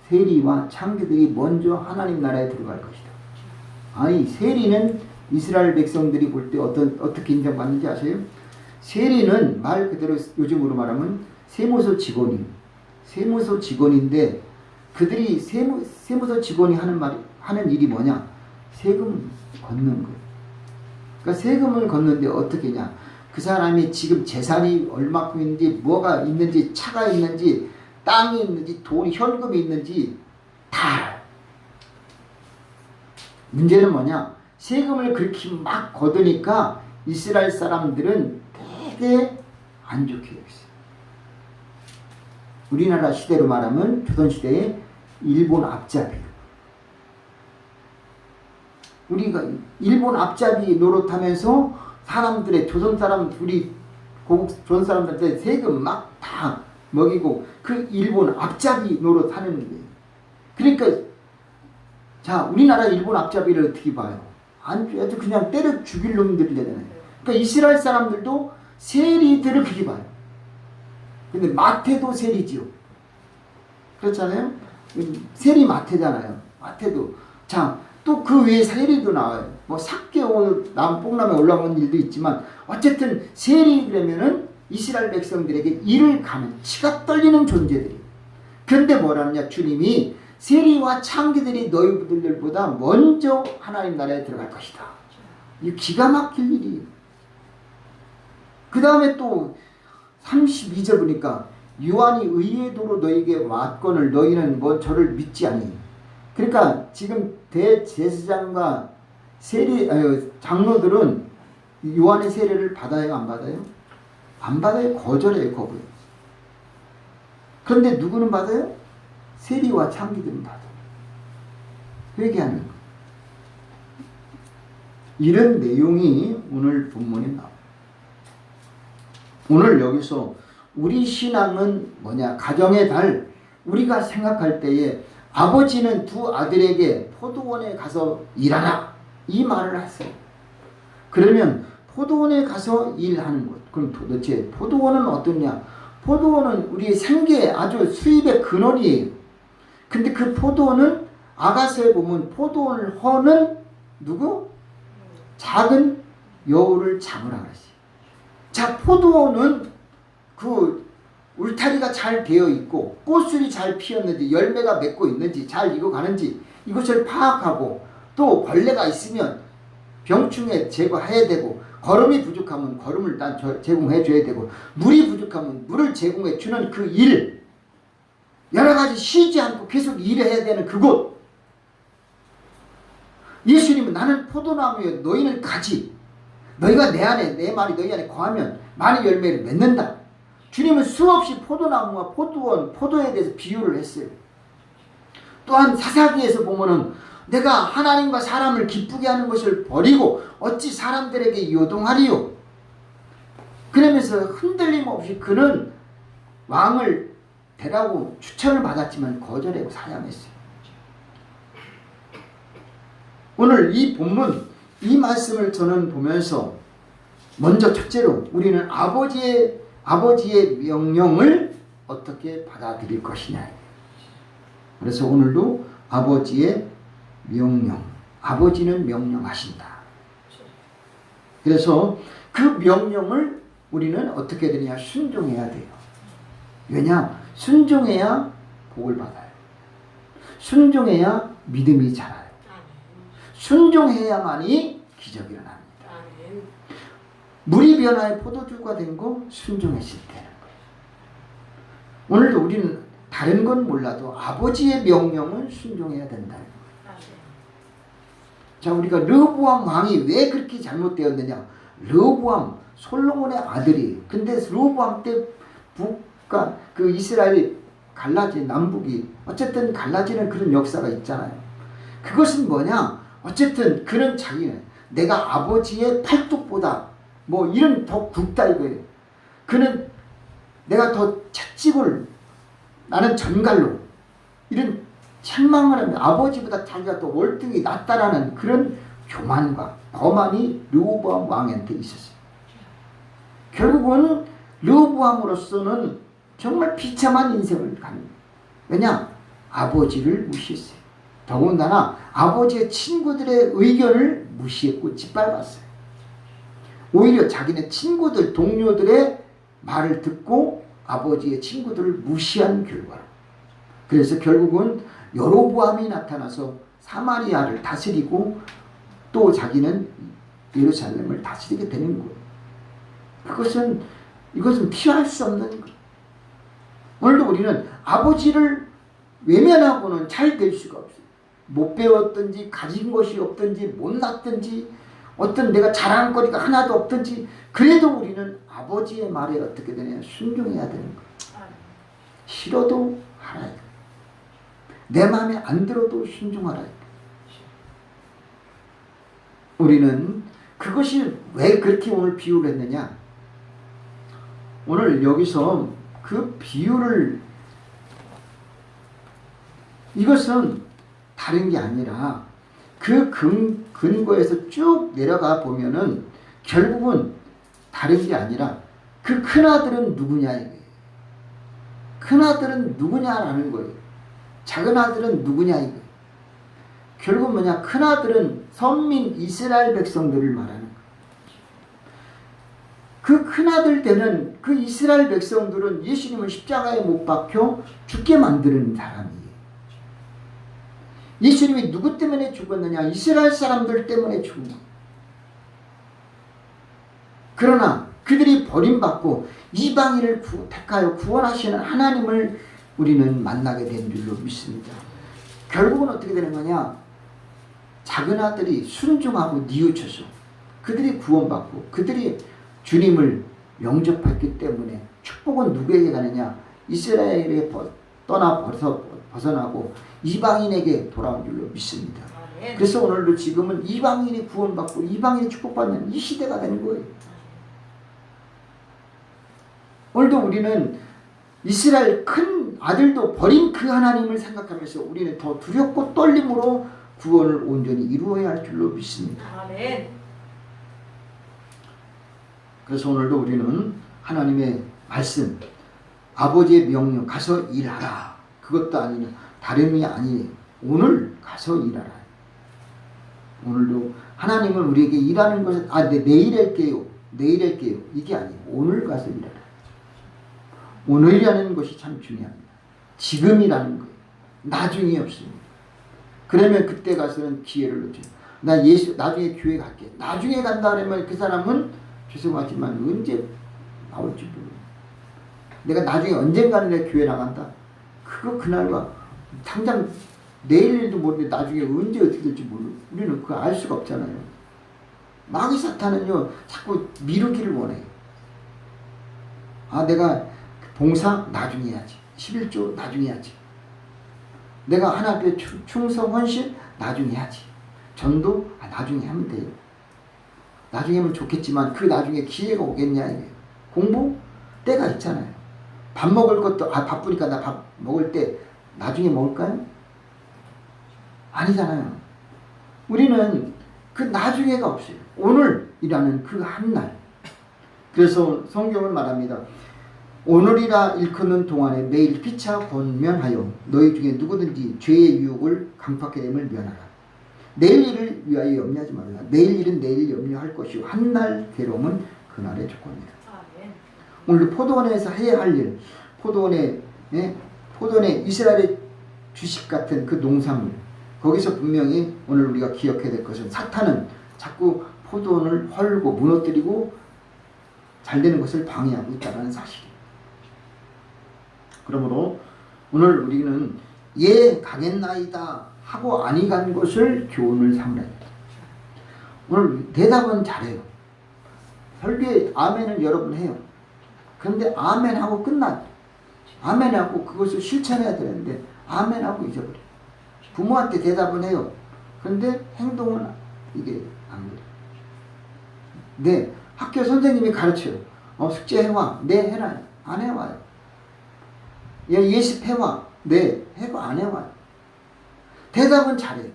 Speaker 1: 세리와 창기들이 먼저 하나님 나라에 들어갈 것이다. 세리는 이스라엘 백성들이 볼 때 어떻게 인정받는지 아세요? 세리는 말 그대로 요즘으로 말하면 세무서 직원인데 그들이 세무서 직원이 하는 일이 뭐냐? 세금 걷는 거예요. 그러니까 세금을 걷는데 어떻게 냐? 그 사람이 지금 재산이 얼마큼 있는지, 뭐가 있는지, 차가 있는지, 땅이 있는지, 돈이 현금이 있는지 다 알아요. 문제는 뭐냐? 세금을 그렇게 막 걷으니까 이스라엘 사람들은 되게 안 좋게 여겼어요. 우리나라 시대로 말하면 조선시대의 일본 앞잡이. 우리가 일본 앞잡이 노릇하면서 사람들의 조선 사람들한테 세금 막 다 먹이고 그 일본 앞잡이 노릇하는 거예요. 그러니까 우리나라 일본 앞잡이를 어떻게 봐요? 아주 그냥 때려 죽일 놈들이 되잖아요. 그러니까 이스라엘 사람들도 세리들을 그렇게 봐요. 근데 마태도 세리지요. 그렇잖아요? 세리 마태잖아요. 마태도. 또 그 외에 세리도 나와요. 삭개 오늘 뽕남에 올라온 일도 있지만 어쨌든 세리라면은 이스라엘 백성들에게 일을 가는 치가 떨리는 존재들이에요. 그런데 뭐라느냐? 주님이 세리와 창기들이 너희들보다 먼저 하나님 나라에 들어갈 것이다. 이 기가 막힐 일이에요. 그 다음에 또 32절 보니까 요한이 의의 도로 너희에게 왔거늘 너희는 저를 믿지 아니. 그러니까 지금 대제사장과 장로들은 요한의 세례를 받아요, 안 받아요? 안 받아요. 거절해요, 거부해요. 그런데 누구는 받아요? 세리와 창기들은 받아요. 회개하는 거. 이런 내용이 오늘 본문에 나와요. 오늘 여기서 우리 신앙은 뭐냐? 가정의 달. 우리가 생각할 때에 아버지는 두 아들에게 포도원에 가서 일하라. 이 말을 했어요. 그러면 포도원에 가서 일하는 것. 그럼 도대체 포도원은 어떠냐? 포도원은 우리의 생계 아주 수입의 근원이에요. 근데 그 포도원은 아가서에 보면 포도원을 허는 누구? 작은 여우를 잡으라 그랬어요. 포도원은 그 울타리가 잘 되어 있고 꽃술이 잘 피었는지 열매가 맺고 있는지 잘 익어가는지 이것을 파악하고 또 벌레가 있으면 병충해 제거해야 되고 거름이 부족하면 거름을 제공해 줘야 되고 물이 부족하면 물을 제공해 주는 그 일, 여러 가지 쉬지 않고 계속 일해야 되는 그곳. 예수님은 나는 포도나무여 너희는 가지. 너희가 내 말이 너희 안에 거하면 많은 열매를 맺는다. 주님은 수없이 포도나무와 포도원, 포도에 대해서 비유를 했어요. 또한 사사기에서 보면은 내가 하나님과 사람을 기쁘게 하는 것을 버리고 어찌 사람들에게 요동하리요. 그러면서 흔들림 없이 그는 왕을 되라고 추천을 받았지만 거절하고 사양했어요. 오늘 이 본문, 이 말씀을 저는 보면서 먼저 첫째로 우리는 아버지의 명령을 어떻게 받아들일 것이냐. 그래서 오늘도 아버지의 명령, 아버지는 명령하신다. 그래서 그 명령을 우리는 어떻게 되느냐? 순종해야 돼요. 왜냐? 순종해야 복을 받아요. 순종해야 믿음이 자라요. 순종해야만이 기적이 일어납니다. 물이 변화의 포도주가 된 거 순종했을 때는 거예요. 오늘도 우리는 다른 건 몰라도 아버지의 명령은 순종해야 된다는 거예요. 자, 우리가 르호보암 왕이 왜 그렇게 잘못되었느냐? 르호보암 솔로몬의 아들이. 근데 르호보암 때 북과 그 이스라엘이 갈라진 남북이 어쨌든 갈라지는 그런 역사가 있잖아요. 그것은 뭐냐? 어쨌든 그는 자기는 내가 아버지의 팔뚝보다 뭐 이런 더 굵다 이거예요. 그는 내가 더 채찍을 나는 전갈로 이런 책망을 하면 아버지보다 자기가 더 월등히 낫다라는 그런 교만과 거만이 르호보암 왕한테 있었어요. 결국은 르호보암으로서는 정말 비참한 인생을 갑니다. 왜냐? 아버지를 무시했어요. 더군다나 아버지의 친구들의 의견을 무시했고 짓밟았어요. 오히려 자기네 친구들, 동료들의 말을 듣고 아버지의 친구들을 무시한 결과로. 그래서 결국은 여로보암이 나타나서 사마리아를 다스리고 또 자기는 예루살렘을 다스리게 되는 거예요. 이것은 피할 수 없는 거예요. 오늘도 우리는 아버지를 외면하고는 잘 될 수가 없어요. 못 배웠든지 가진 것이 없든지 못났든지 어떤 내가 자랑거리가 하나도 없든지 그래도 우리는 아버지의 말에 어떻게 되냐? 순종해야 되는 거예요. 싫어도 하라. 내 마음에 안 들어도 순종하라. 우리는 그것이 왜 그렇게 오늘 비유를 했느냐? 오늘 여기서 그 비유를 이것은 다른 게 아니라 그 근거에서 쭉 내려가 보면은 결국은 다른 게 아니라 그 큰아들은 누구냐 이거예요. 큰아들은 누구냐라는 거예요. 작은아들은 누구냐 이거예요. 결국 뭐냐? 큰아들은 선민 이스라엘 백성들을 말하는 거예요. 그 큰아들 되는 그 이스라엘 백성들은 예수님을 십자가에 못 박혀 죽게 만드는 사람이에요. 예수님이 누구 때문에 죽었느냐? 이스라엘 사람들 때문에 죽은 거예요. 그러나 그들이 버림받고 이방인을 택하여 구원하시는 하나님을 우리는 만나게 된 줄로 믿습니다. 결국은 어떻게 되는 거냐? 작은 아들이 순종하고 뉘우쳐서 그들이 구원받고 그들이 주님을 영접했기 때문에 축복은 누구에게 가느냐? 이스라엘에 벗어나고 이방인에게 돌아온 줄로 믿습니다. 그래서 오늘도 지금은 이방인이 구원받고 이방인이 축복받는 이 시대가 되는 거예요. 오늘도 우리는 이스라엘 큰 아들도 버린 그 하나님을 생각하면서 우리는 더 두렵고 떨림으로 구원을 온전히 이루어야 할 줄로 믿습니다.
Speaker 4: 아멘.
Speaker 1: 그래서 오늘도 우리는 하나님의 말씀, 아버지의 명령 가서 일하라. 그것도 아니냐. 다름이 아니에요. 오늘 가서 일하라. 오늘도 하나님은 우리에게 일하는 것은 내일 할게요. 이게 아니에요. 오늘 가서 일하라. 오늘이라는 것이 참 중요합니다. 지금이라는 거예요. 나중이 없습니다. 그러면 그때 가서는 기회를 놓쳐요. 나 나중에 교회 갈게. 나중에 간다 그러면 그 사람은 죄송하지만 언제 나올지 모르고 내가 나중에 언젠가는 내 교회 나간다. 그거 그날과 당장 내일 일도 모르는데 나중에 언제 어떻게 될지 모르고 우리는 그거 알 수가 없잖아요. 마귀 사탄은요 자꾸 미루기를 원해요. 내가 봉사 나중에 해야지. 11조 나중에 해야지. 내가 하나님께 충성 헌신 나중에 해야지. 전도 나중에 하면 돼요. 나중에 하면 좋겠지만 그 나중에 기회가 오겠냐 이게. 공부 때가 있잖아요. 밥 먹을 것도 바쁘니까 나 밥 먹을 때 나중에 먹을까요? 아니잖아요. 우리는 그 나중에가 없어요. 오늘이라는 그 한날. 그래서 성경은 말합니다. 오늘이라 일컫는 동안에 매일 피차 권면하여 너희 중에 누구든지 죄의 유혹을 강팍하게 됨을 면하라. 내일 일을 위하여 염려하지 말라. 내일 일은 내일 염려할 것이요 한날 괴로움은 그날의 조건이라. 오늘 포도원에서 해야 할 일, 포도원에 이스라엘의 주식 같은 그 농산물, 거기서 분명히 오늘 우리가 기억해야 될 것은 사탄은 자꾸 포도원을 헐고 무너뜨리고 잘 되는 것을 방해하고 있다는 사실이에요. 그러므로 오늘 우리는 예 가겠나이다 하고 아니 간 것을 교훈을 삼으라. 오늘 대답은 잘해요. 설교에 아멘을 여러 번 해요. 그런데 아멘하고 끝나요. 아멘하고 그것을 실천해야 되는데 아멘하고 잊어버려요. 부모한테 대답은 해요. 그런데 행동은 이게 안 그래요. 네, 학교 선생님이 가르쳐요. 숙제해와. 네, 해라. 안 해와요. 예습해와. 네, 해고 안 해와요. 대답은 잘해요.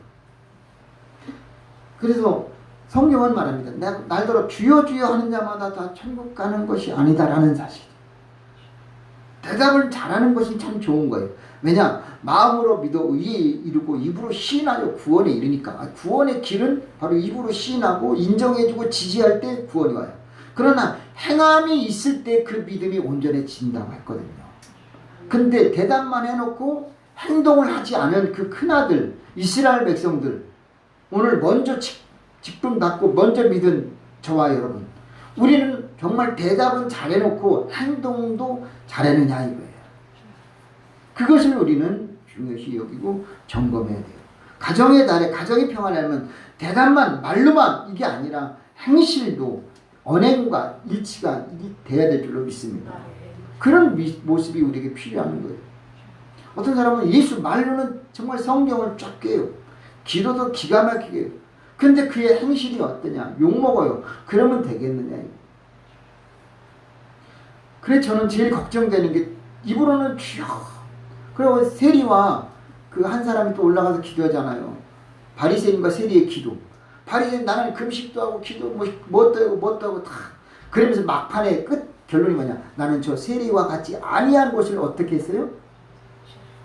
Speaker 1: 그래서 성경은 말합니다. 날더러 주여 주여 하는 자마다 다 천국 가는 것이 아니다라는 사실. 대답을 잘하는 것이 참 좋은 거예요. 왜냐? 마음으로 믿어 의에 이르고 입으로 시인하여 구원에 이르니까. 구원의 길은 바로 입으로 시인하고 인정해주고 지지할 때 구원이 와요. 그러나 행함이 있을 때 그 믿음이 온전해진다고 했거든요. 근데 대답만 해놓고 행동을 하지 않은 그 큰아들 이스라엘 백성들, 오늘 먼저 직분 받고 먼저 믿은 저와 여러분, 우리는 정말 대답은 잘해놓고 행동도 잘했느냐 이거예요. 그것을 우리는 중요시 여기고 점검해야 돼요. 가정의 달에 가정이 평안하려면 대답만 말로만 이게 아니라 행실도 언행과 일치가 돼야 될 줄로 믿습니다. 그런 모습이 우리에게 필요한 거예요. 어떤 사람은 예수 말로는 정말 성경을 쫙 깨요. 기도도 기가 막히게 해요. 근데 그의 행실이 어떠냐? 욕먹어요. 그러면 되겠느냐? 그래 저는 제일 걱정되는 게 입으로는 주여. 그리고 세리와 그 한 사람이 또 올라가서 기도하잖아요. 바리새인과 세리의 기도. 바리새인 나는 금식도 하고 기도 뭣도 하고 다. 그러면서 막판에 끝 결론이 뭐냐? 나는 저 세리와 같이 아니한 것을 어떻게 했어요?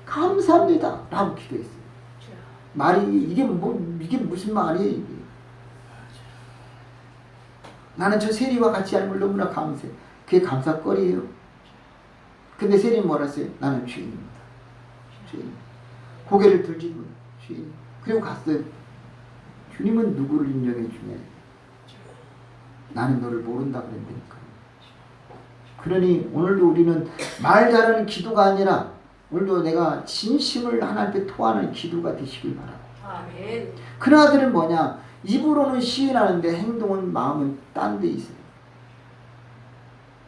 Speaker 1: 감사합니다 라고 기도했어요. 말이 이게 무슨 말이에요 이게. 나는 저 세리와 같이 하는 걸 너무나 감사해. 그게 감사거리예요. 근데 세리는 뭐라 했어요? 나는 죄인입니다. 죄인. 고개를 들지 뭐 죄인. 그리고 갔어요. 주님은 누구를 인정해 주냐? 나는 너를 모른다 그랬다니까. 그러니 오늘도 우리는 말 잘하는 기도가 아니라 오늘도 내가 진심을 하나님께 토하는 기도가 되시길 바랍니다.
Speaker 4: 아멘.
Speaker 1: 그나들은 뭐냐? 입으로는 시인하는데 행동은 마음은 딴 데 있어요.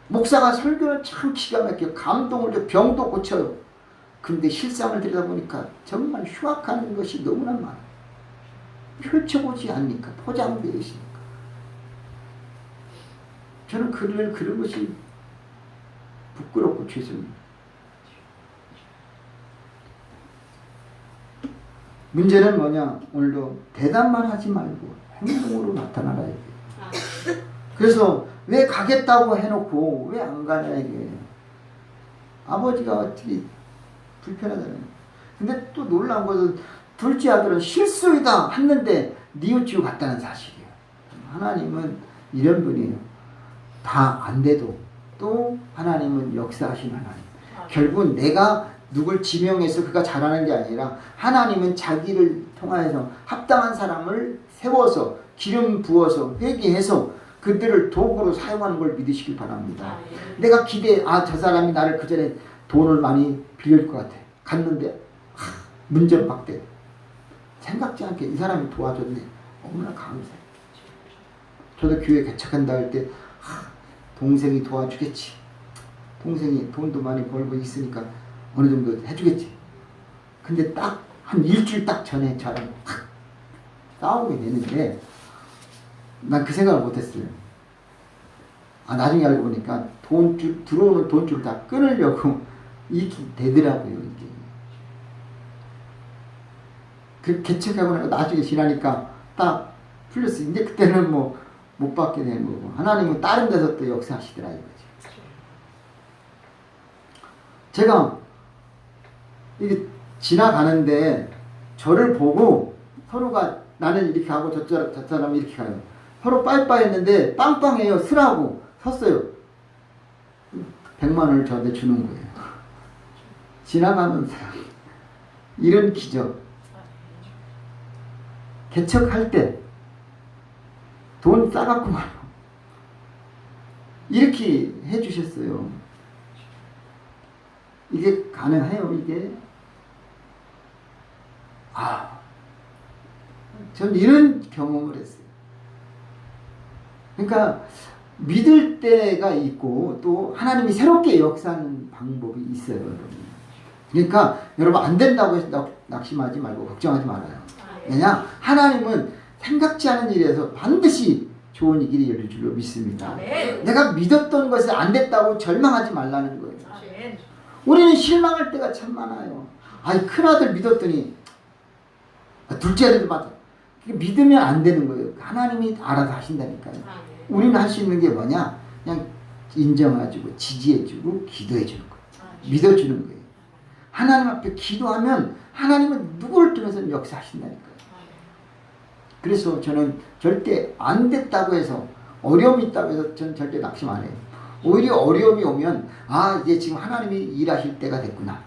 Speaker 1: 목사가 설교는 참 기가 막혀요. 감동을 줘. 병도 고쳐요. 근데 실상을 들여다보니까 정말 흉악한 것이 너무나 많아요. 펼쳐보지 않으니까 포장되어 있으니까. 저는 그런 것이 부끄럽고 죄송해요. 문제는 뭐냐? 오늘도 대답만 하지 말고 행동으로 나타나라 이게. 그래서 왜 가겠다고 해놓고 왜 안 가냐 이게. 아버지가 어떻게 불편하잖아요. 근데 또 놀라운 것은 둘째 아들은 실수이다 했는데 뉘우치고 갔다는 사실이에요. 하나님은 이런 분이에요. 다 안 돼도 또 하나님은 역사하신 하나님. 결국은 내가 누굴 지명해서 그가 잘하는 게 아니라 하나님은 자기를 통하여서 합당한 사람을 세워서 기름 부어서 회개해서 그들을 도구로 사용하는 걸 믿으시길 바랍니다. 내가 저 사람이 나를 그 전에 돈을 많이 빌릴 것 같아. 갔는데 문전박대. 생각지 않게 이 사람이 도와줬네. 너무나 감사해. 저도 교회 개척한다 할 때 동생이 도와주겠지. 동생이 돈도 많이 벌고 있으니까 어느 정도 해주겠지. 근데 딱 한 일주일 딱 전에 저랑 확 싸우게 되는데 난 그 생각을 못했어요. 나중에 알고 보니까 들어오는 돈줄 다 끊으려고 이렇게 되더라고요. 이게. 그 개척하고 나서 나중에 지나니까 딱 풀렸어. 이제 그때는 뭐 못 받게 되는 거고 하나님은 다른 데서 또 역사하시더라 이거지. 제가 이게 지나가는데 저를 보고 서로가 나는 이렇게 가고 저 사람이 이렇게 가요. 서로 빠이빠이 했는데 빵빵해요. 쓰라고 섰어요. 100만 원을 저한테 주는 거예요. 지나가는 사람. 이런 기적. 개척할 때 돈 싸갖고 말이요. 이렇게 해주셨어요. 이게 가능해요, 이게? 전 이런 경험을 했어요. 그러니까 믿을 때가 있고 또 하나님이 새롭게 역사하는 방법이 있어요, 여러분. 그러니까 여러분 안 된다고 해서 낙심하지 말고 걱정하지 말아요. 왜냐? 하나님은 생각지 않은 일에서 반드시 좋은 일이 열릴 줄로 믿습니다. 내가 믿었던 것이 안 됐다고 절망하지 말라는 거예요. 우리는 실망할 때가 참 많아요. 아니, 큰아들 믿었더니 둘째 아들도 맞아. 믿으면 안 되는 거예요. 하나님이 알아서 하신다니까요. 우리는 할 수 있는 게 뭐냐? 그냥 인정해주고 지지해주고 기도해주는 거예요. 믿어주는 거예요. 하나님 앞에 기도하면 하나님은 누구를 통해서 역사하신다니까요. 그래서 저는 절대 안 됐다고 해서 어려움이 있다고 해서 저는 절대 낙심 안 해요. 오히려 어려움이 오면 이제 지금 하나님이 일하실 때가 됐구나.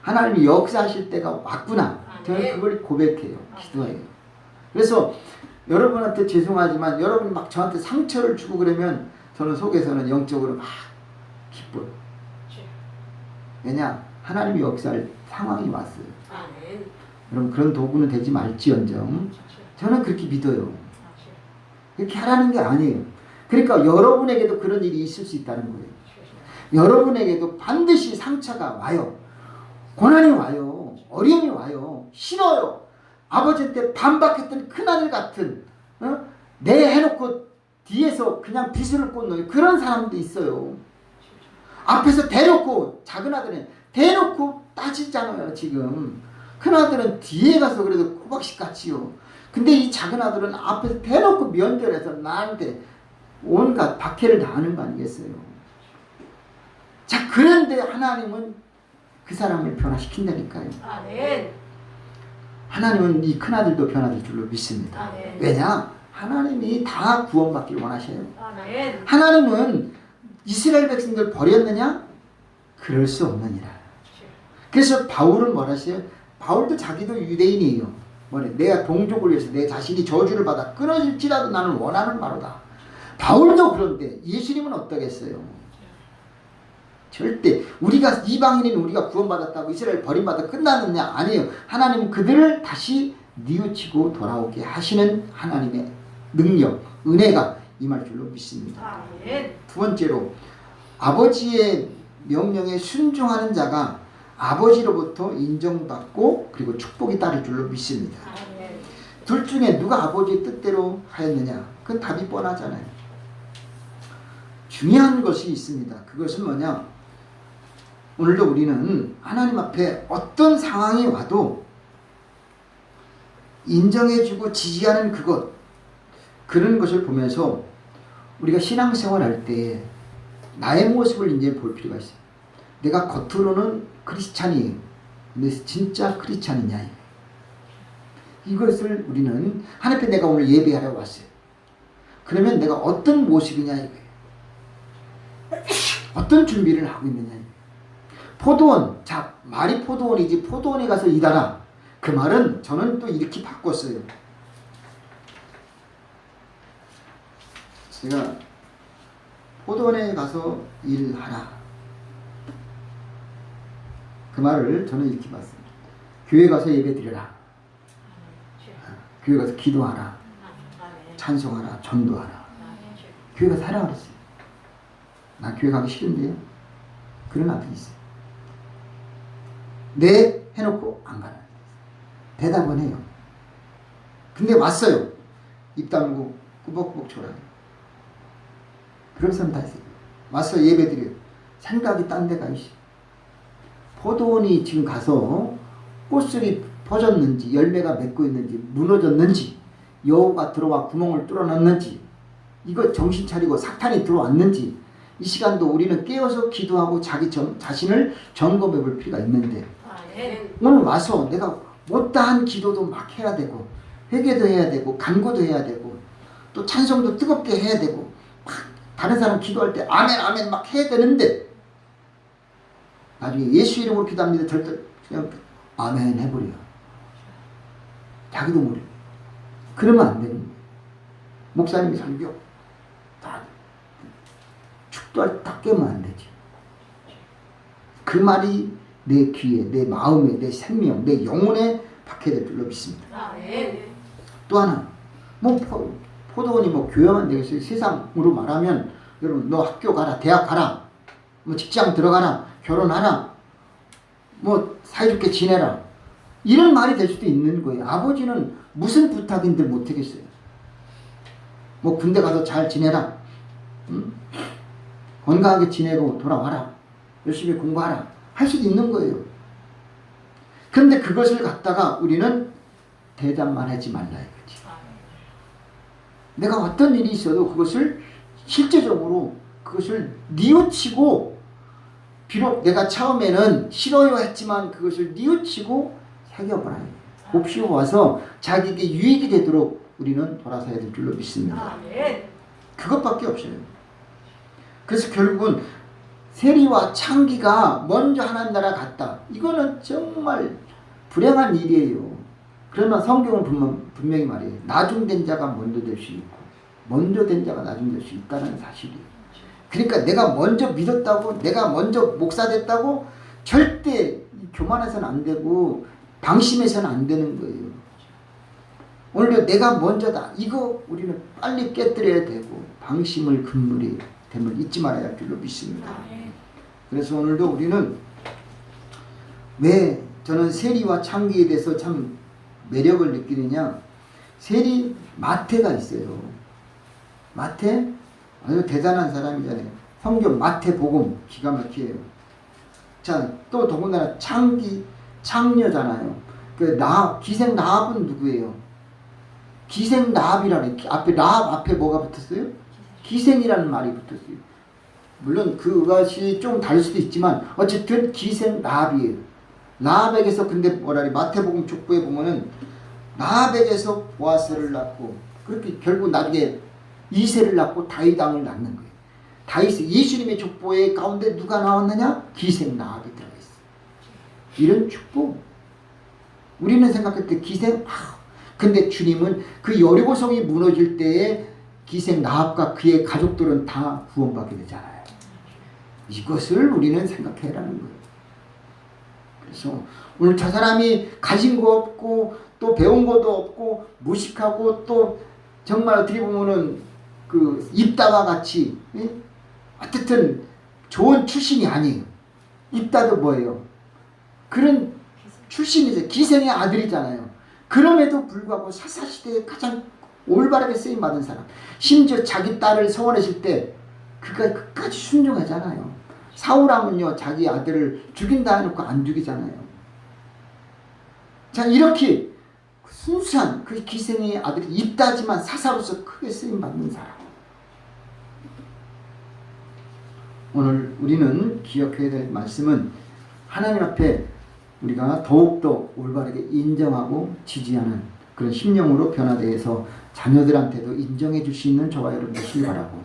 Speaker 1: 하나님이 역사하실 때가 왔구나. 저는 그걸 고백해요. 기도해요. 그래서 여러분한테 죄송하지만 여러분이 막 저한테 상처를 주고 그러면 저는 속에서는 영적으로 막 기뻐요. 왜냐? 하나님이 역사할 상황이 왔어요. 여러분 그런 도구는 되지 말지언정 저는 그렇게 믿어요. 그렇게 하라는 게 아니에요. 그러니까 여러분에게도 그런 일이 있을 수 있다는 거예요. 여러분에게도 반드시 상처가 와요. 고난이 와요. 어려움이 와요. 싫어요. 아버지한테 반박했던 큰아들 같은 내 해놓고 뒤에서 그냥 비수를 꽂는 그런 사람도 있어요. 앞에서 대놓고 작은 아들은 대놓고 따지잖아요. 지금 큰아들은 뒤에 가서 그래도 호박씨 같지요. 근데 이 작은 아들은 앞에서 대놓고 면전해서 나한테 온갖 박해를 당하는 거 아니겠어요. 자, 그런데 하나님은 그 사람을 변화시킨다니까요. 하나님은 이 큰아들도 변화될 줄로 믿습니다. 왜냐? 하나님이 다 구원받기를 원하셔요. 하나님은 이스라엘 백성들 버렸느냐? 그럴 수 없느니라. 그래서 바울은 뭐라 하세요? 바울도 자기도 유대인이에요. 뭐래? 내가 동족을 위해서 내 자신이 저주를 받아 끊어질지라도 나는 원하는 바로다. 바울도 그런데 예수님은 어떠겠어요? 절대 우리가 이방인인 우리가 구원받았다고 이스라엘 버림받아 끝나느냐? 아니에요. 하나님은 그들을 다시 뉘우치고 돌아오게 하시는 하나님의 능력, 은혜가 임할 줄로 믿습니다. 두 번째로 아버지의 명령에 순종하는 자가 아버지로부터 인정받고 그리고 축복이 따를 줄로 믿습니다. 둘 중에 누가 아버지의 뜻대로 하였느냐? 그건 답이 뻔하잖아요. 중요한 것이 있습니다. 그것은 뭐냐? 오늘도 우리는 하나님 앞에 어떤 상황이 와도 인정해주고 지지하는 그런 것을 보면서 우리가 신앙생활 할 때 나의 모습을 이제 볼 필요가 있어요. 내가 겉으로는 크리스찬이에요. 근데 진짜 크리스찬이냐? 이것을 우리는 하나님 앞에 내가 오늘 예배하러 왔어요. 그러면 내가 어떤 모습이냐 이거예요. 어떤 준비를 하고 있느냐. 포도원, 자 말이 포도원이지 포도원에 가서 일하라. 그 말은 저는 또 이렇게 바꿨어요. 제가 포도원에 가서 일하라. 그 말을 저는 이렇게 봤습니다. 교회 가서 예배 드려라. 교회 가서 기도하라. 찬송하라. 전도하라. 교회 가서 하라 그랬어요. 난 교회 가기 싫은데요. 그런 아들이 있어요. 네 해놓고 안 가라. 대답은 해요. 근데 왔어요. 입 다물고 꾸벅꾸벅 졸아요. 그런 사람 다 있어요. 왔어요. 예배 드려요. 생각이 딴 데가 있어요. 포도원이 지금 가서 꽃술이 퍼졌는지 열매가 맺고 있는지 무너졌는지 여우가 들어와 구멍을 뚫어놨는지 이거 정신 차리고 사탄이 들어왔는지 이 시간도 우리는 깨어서 기도하고 자신을 점검해 볼 필요가 있는데 오늘 와서 내가 못다한 기도도 막 해야 되고 회개도 해야 되고 간구도 해야 되고 또 찬송도 뜨겁게 해야 되고 막 다른 사람 기도할 때 아멘 아멘 막 해야 되는데 나중에 예수 이름으로 기도합니다. 절대 그냥 아멘 해버려. 자기도 모르게. 그러면 안 되는 거예요. 목사님이 설교 다 축도할 때 딱 깨면 안 되지. 그 말이 내 귀에, 내 마음에, 내 생명, 내 영혼에 박혀야 될 줄로 믿습니다. 또 하나, 뭐 포도원이 뭐 교회만 되겠어요. 세상으로 말하면 여러분 너 학교 가라, 대학 가라, 뭐 직장 들어가라, 결혼하라, 뭐 사이좋게 지내라 이런 말이 될 수도 있는 거예요. 아버지는 무슨 부탁인들 못하겠어요. 뭐 군대 가서 잘 지내라, 건강하게 지내고 돌아와라, 열심히 공부하라 할 수도 있는 거예요. 그런데 그것을 갖다가 우리는 대답만 하지 말라 이거지. 내가 어떤 일이 있어도 그것을 실제적으로 그것을 뉘우치고, 비록 내가 처음에는 싫어요 했지만 그것을 뉘우치고 새겨보라. 곱씹어 와서 자기에게 유익이 되도록 우리는 돌아서야 될 줄로 믿습니다. 그것밖에 없어요. 그래서 결국은 세리와 창기가 먼저 하나님 나라 갔다. 이거는 정말 불행한 일이에요. 그러나 성경은 분명히 말해요. 나중된 자가 먼저 될 수 있고 먼저 된 자가 나중 될 수 있다는 사실이에요. 그러니까 내가 먼저 믿었다고, 내가 먼저 목사 됐다고 절대 교만해서는 안 되고 방심해서는 안 되는 거예요. 오늘도 내가 먼저다. 이거 우리는 빨리 깨뜨려야 되고 방심을 금물이 됨을 잊지 말아야 할 줄로 믿습니다. 그래서 오늘도 우리는 왜 저는 세리와 창기에 대해서 참 매력을 느끼느냐. 세리 마태가 있어요. 마태 아주 대단한 사람이잖아요. 성경 마태복음 기가 막히에요. 자, 또 더군다나 창기 창녀잖아요. 그 기생 라합은 누구예요? 기생 라합이라 그래. 앞에 라합 앞에 뭐가 붙었어요? 기생이라는 말이 붙었어요. 물론 그것이 좀 다를 수도 있지만 어쨌든 기생 라합이에요. 라합에게서 근데 뭐라 그래? 마태복음 족보에 보면은 라합에게서 보아스를 낳고 그렇게 결국 나중에 이세를 낳고 다윗 왕을 낳는 거예요. 다윗 예수님의 족보의 가운데 누가 나왔느냐? 기생 라합이 들어가 있어요. 이런 축복. 우리는 생각할 때 기생 근데 주님은 그 여리고성이 무너질 때에 기생 라합과 그의 가족들은 다 구원받게 되잖아요. 이것을 우리는 생각해라는 거예요. 그래서 오늘 저 사람이 가진 거 없고 또 배운 것도 없고 무식하고 또 정말 어떻게 보면은 그 입다와 같이 어쨌든 좋은 출신이 아니에요. 입다도 뭐예요? 그런 출신이죠. 기생의 아들이잖아요. 그럼에도 불구하고 사사시대에 가장 올바르게 쓰임받은 사람. 심지어 자기 딸을 서원했을 때 그가 끝까지 순종하잖아요. 사울왕은요 자기 아들을 죽인다 해놓고 안 죽이잖아요. 자, 이렇게 순수한 그 기생의 아들이 입다지만 사사로서 크게 쓰임받는 사람. 오늘 우리는 기억해야 될 말씀은 하나님 앞에 우리가 더욱더 올바르게 인정하고 지지하는 그런 심령으로 변화되어서 자녀들한테도 인정해 줄 수 있는 저와 여러분 되시길 바라고,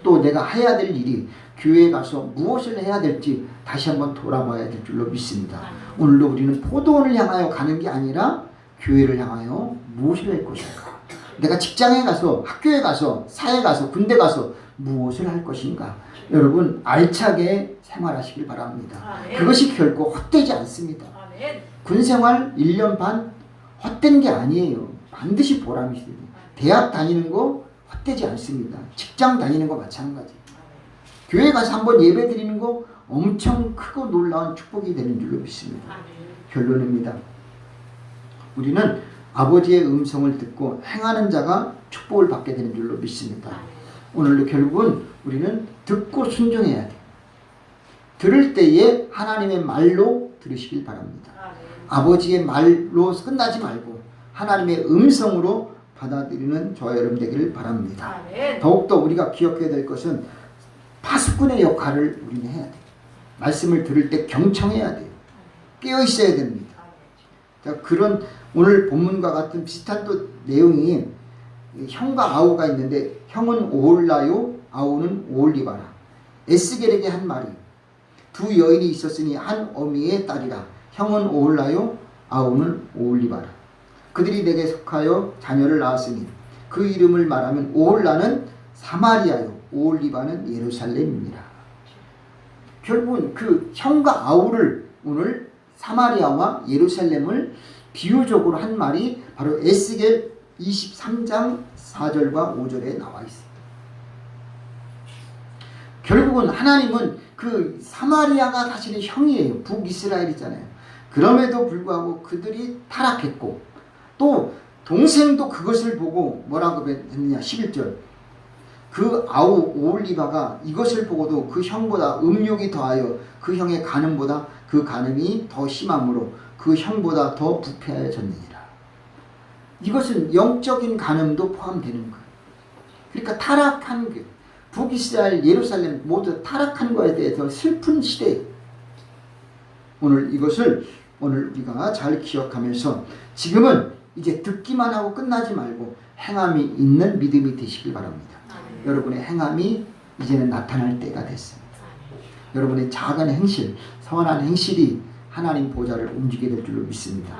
Speaker 1: 또 내가 해야 될 일이 교회에 가서 무엇을 해야 될지 다시 한번 돌아봐야 될 줄로 믿습니다. 오늘도 우리는 포도원을 향하여 가는 게 아니라 교회를 향하여 무엇을 할 것인가. 내가 직장에 가서, 학교에 가서, 사회에 가서, 군대 가서 무엇을 할 것인가. 여러분 알차게 생활하시길 바랍니다. 그것이 결코 헛되지 않습니다. 군생활 1년 반 헛된 게 아니에요. 반드시 보람이 있어요. 대학 다니는 거 헛되지 않습니다. 직장 다니는 거 마찬가지. 교회 가서 한번 예배 드리는 거 엄청 크고 놀라운 축복이 되는 줄로 믿습니다. 결론입니다. 우리는 아버지의 음성을 듣고 행하는 자가 축복을 받게 되는 줄로 믿습니다. 오늘도 결국은 우리는 듣고 순종해야 돼요. 들을 때에 하나님의 말로 들으시길 바랍니다. 아버지의 말로 끝나지 말고 하나님의 음성으로 받아들이는 저와 여러분 되기를 바랍니다. 더욱더 우리가 기억해야 될 것은 파수꾼의 역할을 우리는 해야 돼요. 말씀을 들을 때 경청해야 돼요. 깨어 있어야 됩니다. 자, 그런 오늘 본문과 같은 비슷한 또 내용이 형과 아우가 있는데 형은 오홀라요, 아우는 오올리바라. 에스겔에게 한 말이 두 여인이 있었으니 한 어미의 딸이라. 형은 오올라요 아우는 오올리바라. 그들이 내게 속하여 자녀를 낳았으니 그 이름을 말하면 오올라는 사마리아요 오올리바는 예루살렘입니다. 결국은 그 형과 아우를 오늘 사마리아와 예루살렘을 비유적으로 한 말이 바로 에스겔 23장 4절과 5절에 나와 있습니다. 결국은 하나님은 그 사마리아가 사실은 형이에요. 북이스라엘이잖아요. 그럼에도 불구하고 그들이 타락했고 또 동생도 그것을 보고 뭐라고 했느냐 11절 그 아우 오올리바가 이것을 보고도 그 형보다 음욕이 더하여 그 형의 간음보다 그 간음이 더 심함으로 그 형보다 더 부패하여졌느니라. 이것은 영적인 간음도 포함되는 거예요. 그러니까 타락한 그 북이스라엘 예루살렘 모두 타락한 것에 대해서 슬픈 시대. 오늘 이것을 오늘 우리가 잘 기억하면서 지금은 이제 듣기만 하고 끝나지 말고 행함이 있는 믿음이 되시길 바랍니다. 여러분의 행함이 이제는 나타날 때가 됐습니다. 여러분의 작은 행실, 선한 행실이 하나님 보좌를 움직이게 될 줄로 믿습니다.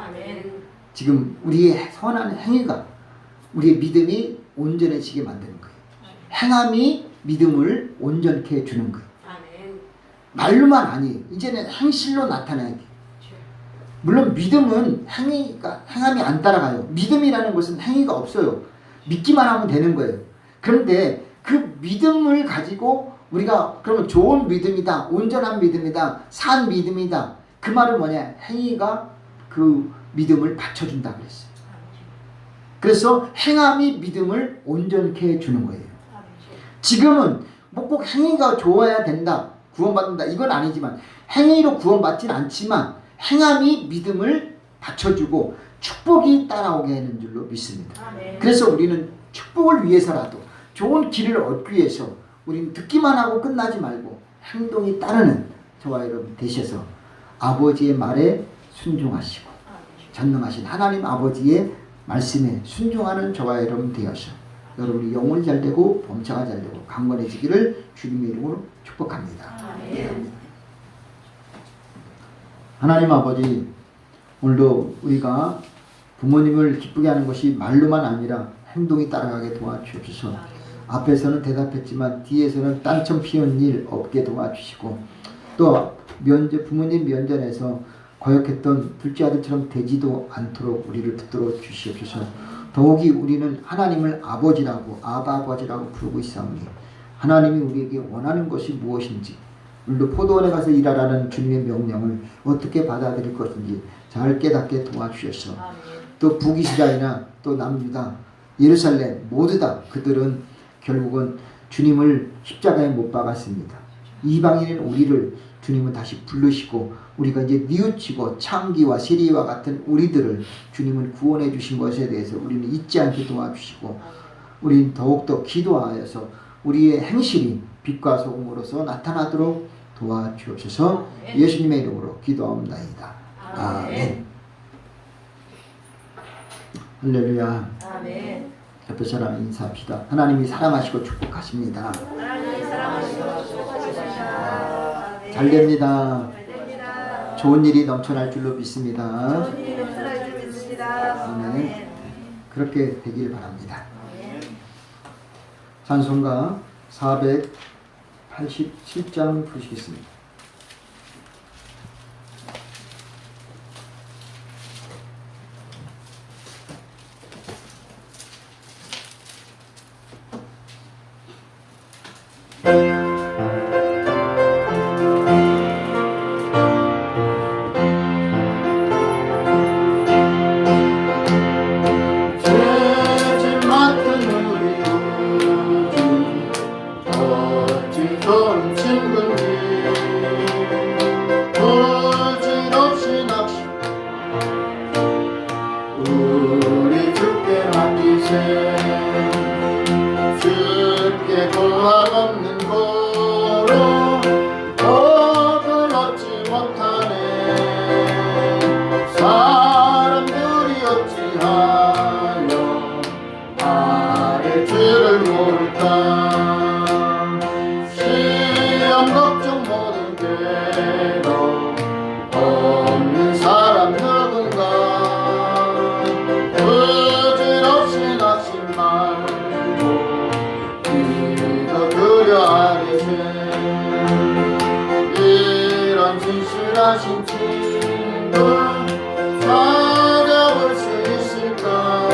Speaker 1: 지금 우리의 선한 행위가 우리의 믿음이 온전해지게 만드는 거예요. 행함이 믿음을 온전케 해주는 거예요. 말로만 아니에요. 이제는 행실로 나타나야 돼요. 물론 믿음은 행함이 안 따라가요. 믿음이라는 것은 행위가 없어요. 믿기만 하면 되는 거예요. 그런데 그 믿음을 가지고 우리가 그러면 좋은 믿음이다, 온전한 믿음이다, 산 믿음이다. 그 말은 뭐냐? 행위가 그 믿음을 받쳐준다 그랬어요. 그래서 행함이 믿음을 온전케 해주는 거예요. 지금은 뭐 꼭 행위가 좋아야 된다, 구원받는다 이건 아니지만 행위로 구원받지는 않지만 행함이 믿음을 받쳐주고 축복이 따라오게 하는 줄로 믿습니다. 그래서 우리는 축복을 위해서라도 좋은 길을 얻기 위해서 우리는 듣기만 하고 끝나지 말고 행동이 따르는 저와 여러분 되셔서 아버지의 말에 순종하시고 전능하신 하나님 아버지의 말씀에 순종하는 저와 여러분 되어서 여러분이 영혼이 잘되고 범사가 잘되고 강건해지기를 주님의 이름으로 축복합니다. 하나님 아버지, 오늘도 우리가 부모님을 기쁘게 하는 것이 말로만 아니라 행동이 따라가게 도와주옵소서. 앞에서는 대답했지만 뒤에서는 딴청 피운 일 없게 도와주시고 또 부모님 면전에서 거역했던 둘째 아들처럼 되지도 않도록 우리를 붙들어 주시옵소서. 더욱이 우리는 하나님을 아버지라고 아바아버지라고 부르고 있사오니 하나님이 우리에게 원하는 것이 무엇인지 오늘도 포도원에 가서 일하라는 주님의 명령을 어떻게 받아들일 것인지 잘 깨닫게 도와주셔서 또 북이스라엘이나 또 남유다 예루살렘 모두 다 그들은 결국은 주님을 십자가에 못 박았습니다. 이방인인 우리를 주님은 다시 부르시고 우리가 이제 뉘우치고 창기와 세리와 같은 우리들을 주님은 구원해 주신 것에 대해서 우리는 잊지 않게 도와주시고 우리는 더욱더 기도하여서 우리의 행실이 빛과 소금으로서 나타나도록 도와주옵소서. 예수님의 이름으로 기도하옵나이다. 아멘. 할렐루야.
Speaker 4: 아멘.
Speaker 1: 옆에 사람 인사합시다. 하나님이 사랑하시고 축복하십니다.
Speaker 4: 하나님이 사랑하시고 축복하십니다.
Speaker 1: 잘 됩니다.
Speaker 4: 잘 됩니다.
Speaker 1: 좋은 일이 넘쳐날 줄로 믿습니다.
Speaker 4: 좋은 일이 넘쳐날 줄 믿습니다.
Speaker 1: 아멘. 그렇게 되길 바랍니다. 찬송가 487장 부르시겠습니다.
Speaker 3: 죄짐 맡은 우리 구주 어찌 좋은 친구인지
Speaker 1: 친하신 친구 찾아볼 수 있을까?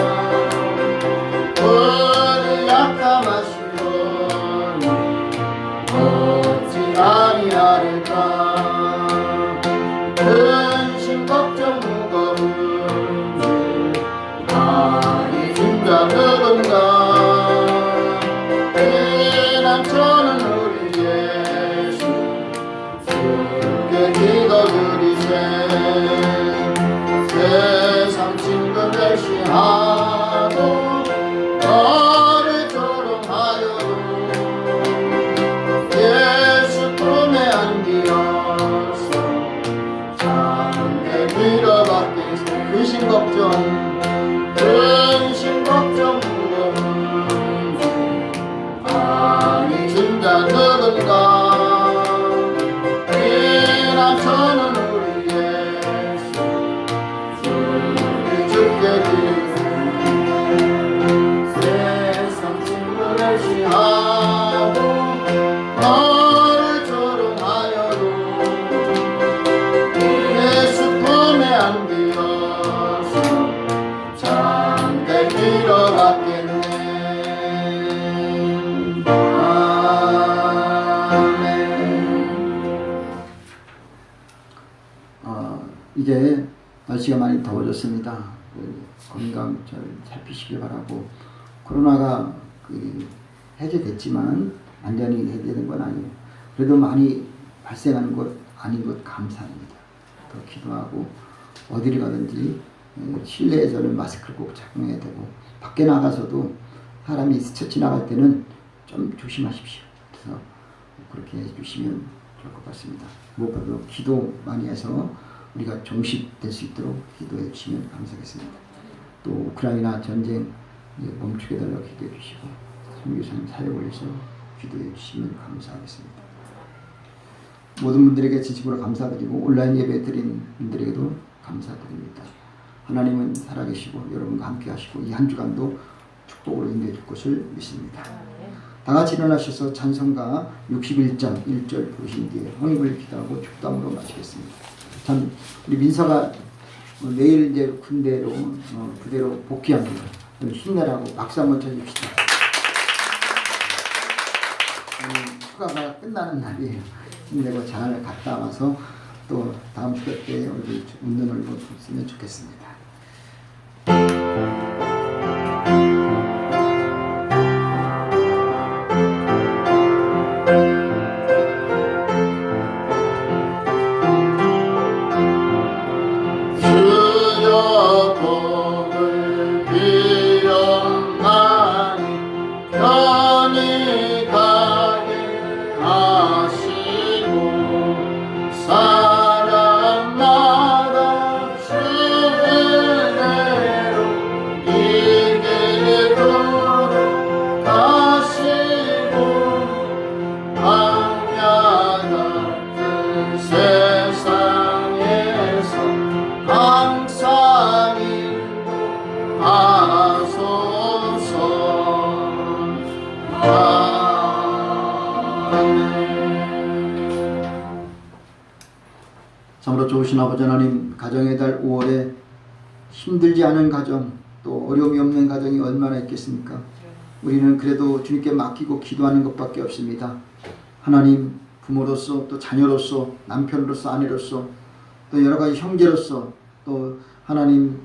Speaker 1: 우리 약함하시오니 어찌 아니하릴까? 근심 걱정 무거운 일 많이 준다 누군가 피난처는 우리 예수 주께 기도드리세 세상 친구 멸시하고 너를 조롱하여도 예수 품에 안기어서 잠에 밀어받게 근심 걱정 무거운 많이 준다 누군가 피난처는 우리 예수 주께 드리세 세상 친구 멸시하고 너를 조롱하여도 예수 품에 안기어서 잠들 빌어받겠네. 아멘. 이제 날씨가 많이 더워졌습니다. 건강 잘 살피시길 바라고. 코로나가 해제됐지만 완전히 해제된 건 아니에요. 그래도 많이 발생하는 것 아닌 것 감사합니다. 더 기도하고 어디를 가든지 실내에서는 마스크를 꼭 착용해야 되고 밖에 나가서도 사람이 스쳐 지나갈 때는 좀 조심하십시오. 그래서 그렇게 해주시면 좋을 것 같습니다. 무엇보다도 기도 많이 해서 우리가 종식될 수 있도록 기도해 주시면 감사하겠습니다. 또 우크라이나 전쟁 멈추게 달라고 기도해 주시고 선교사님 사역을 위해서 기도해 주시면 감사하겠습니다. 모든 분들에게 진심으로 감사드리고 온라인 예배 드린 분들에게도 감사드립니다. 하나님은 살아계시고 여러분과 함께 하시고 이 한 주간도 축복으로 인도해 줄 것을 믿습니다. 다 같이 일어나셔서 찬송가 61장 1절 부르신 뒤에 hon입을 기도하고 축담으로 마치겠습니다. 참 우리 민서가 내일 이제 군대로 부대로 복귀합니다. 힘내라고 박수 한번 쳐줍시다. 휴가가 끝나는 날이에요. 힘내고 잘 갔다 와서 또 다음 휴가 때 얼굴 웃는 얼굴 보시면 좋겠습니다.
Speaker 3: 주여 복을 빌었나니 편히 가게 하시고 사람마다 주의대로 이길 걸어가시고 광야 같은 세상에서 항상 인도하소서.
Speaker 1: 참으로 좋으신 아버지 하나님, 가정의 달 5월에 힘들지 않은 가정, 또 어려움이 없는 가정이 얼마나 있겠습니까? 우리는 그래도 주님께 맡기고 기도하는 것밖에 없습니다. 하나님, 부모로서 또 자녀로서 남편으로서 아내로서 또 여러 가지 형제로서 또 하나님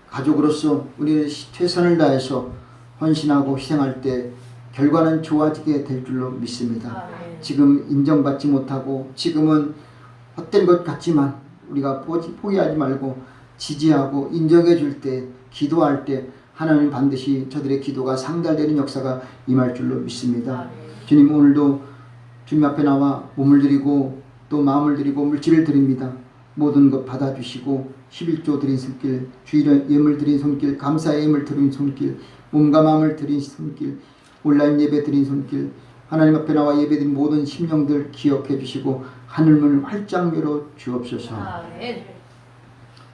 Speaker 1: 가족으로서 우리는 최선을 다해서 헌신하고 희생할 때 결과는 좋아지게 될 줄로 믿습니다. 지금 인정받지 못하고 지금은 헛된 것 같지만 우리가 포기하지 말고 지지하고 인정해 줄 때, 기도할 때 하나님 반드시 저들의 기도가 상달되는 역사가 임할 줄로 믿습니다. 주님, 오늘도 주님 앞에 나와 몸을 드리고 또 마음을 드리고 물질을 드립니다. 모든 것 받아주시고 11조 드린 손길, 주일에 예물 드린 손길, 감사의 예물 드린 손길, 몸과 마음을 드린 손길, 온라인 예배 드린 손길, 하나님 앞에 나와 예배드린 모든 심령들 기억해 주시고 하늘문을 활짝 열어 주옵소서.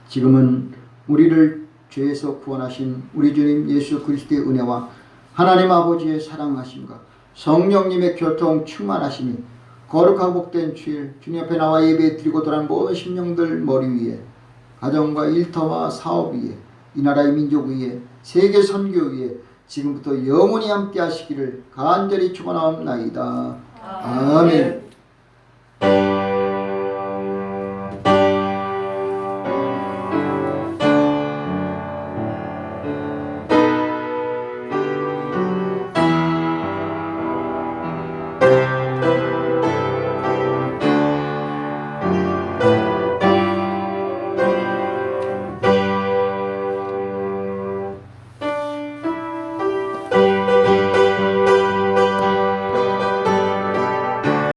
Speaker 1: 지금은 우리를 죄에서 구원하신 우리 주님 예수 그리스도의 은혜와 하나님 아버지의 사랑하심과 성령님의 교통 충만하심이 거룩하고 복된 주일 주님 앞에 나와 예배 드리고 돌아온 모든 심령들 머리 위에 가정과 일터와 사업 위에 이 나라의 민족 위에 세계 선교 위에 지금부터 영원히 함께 하시기를 간절히 축원하옵나이다. 아멘.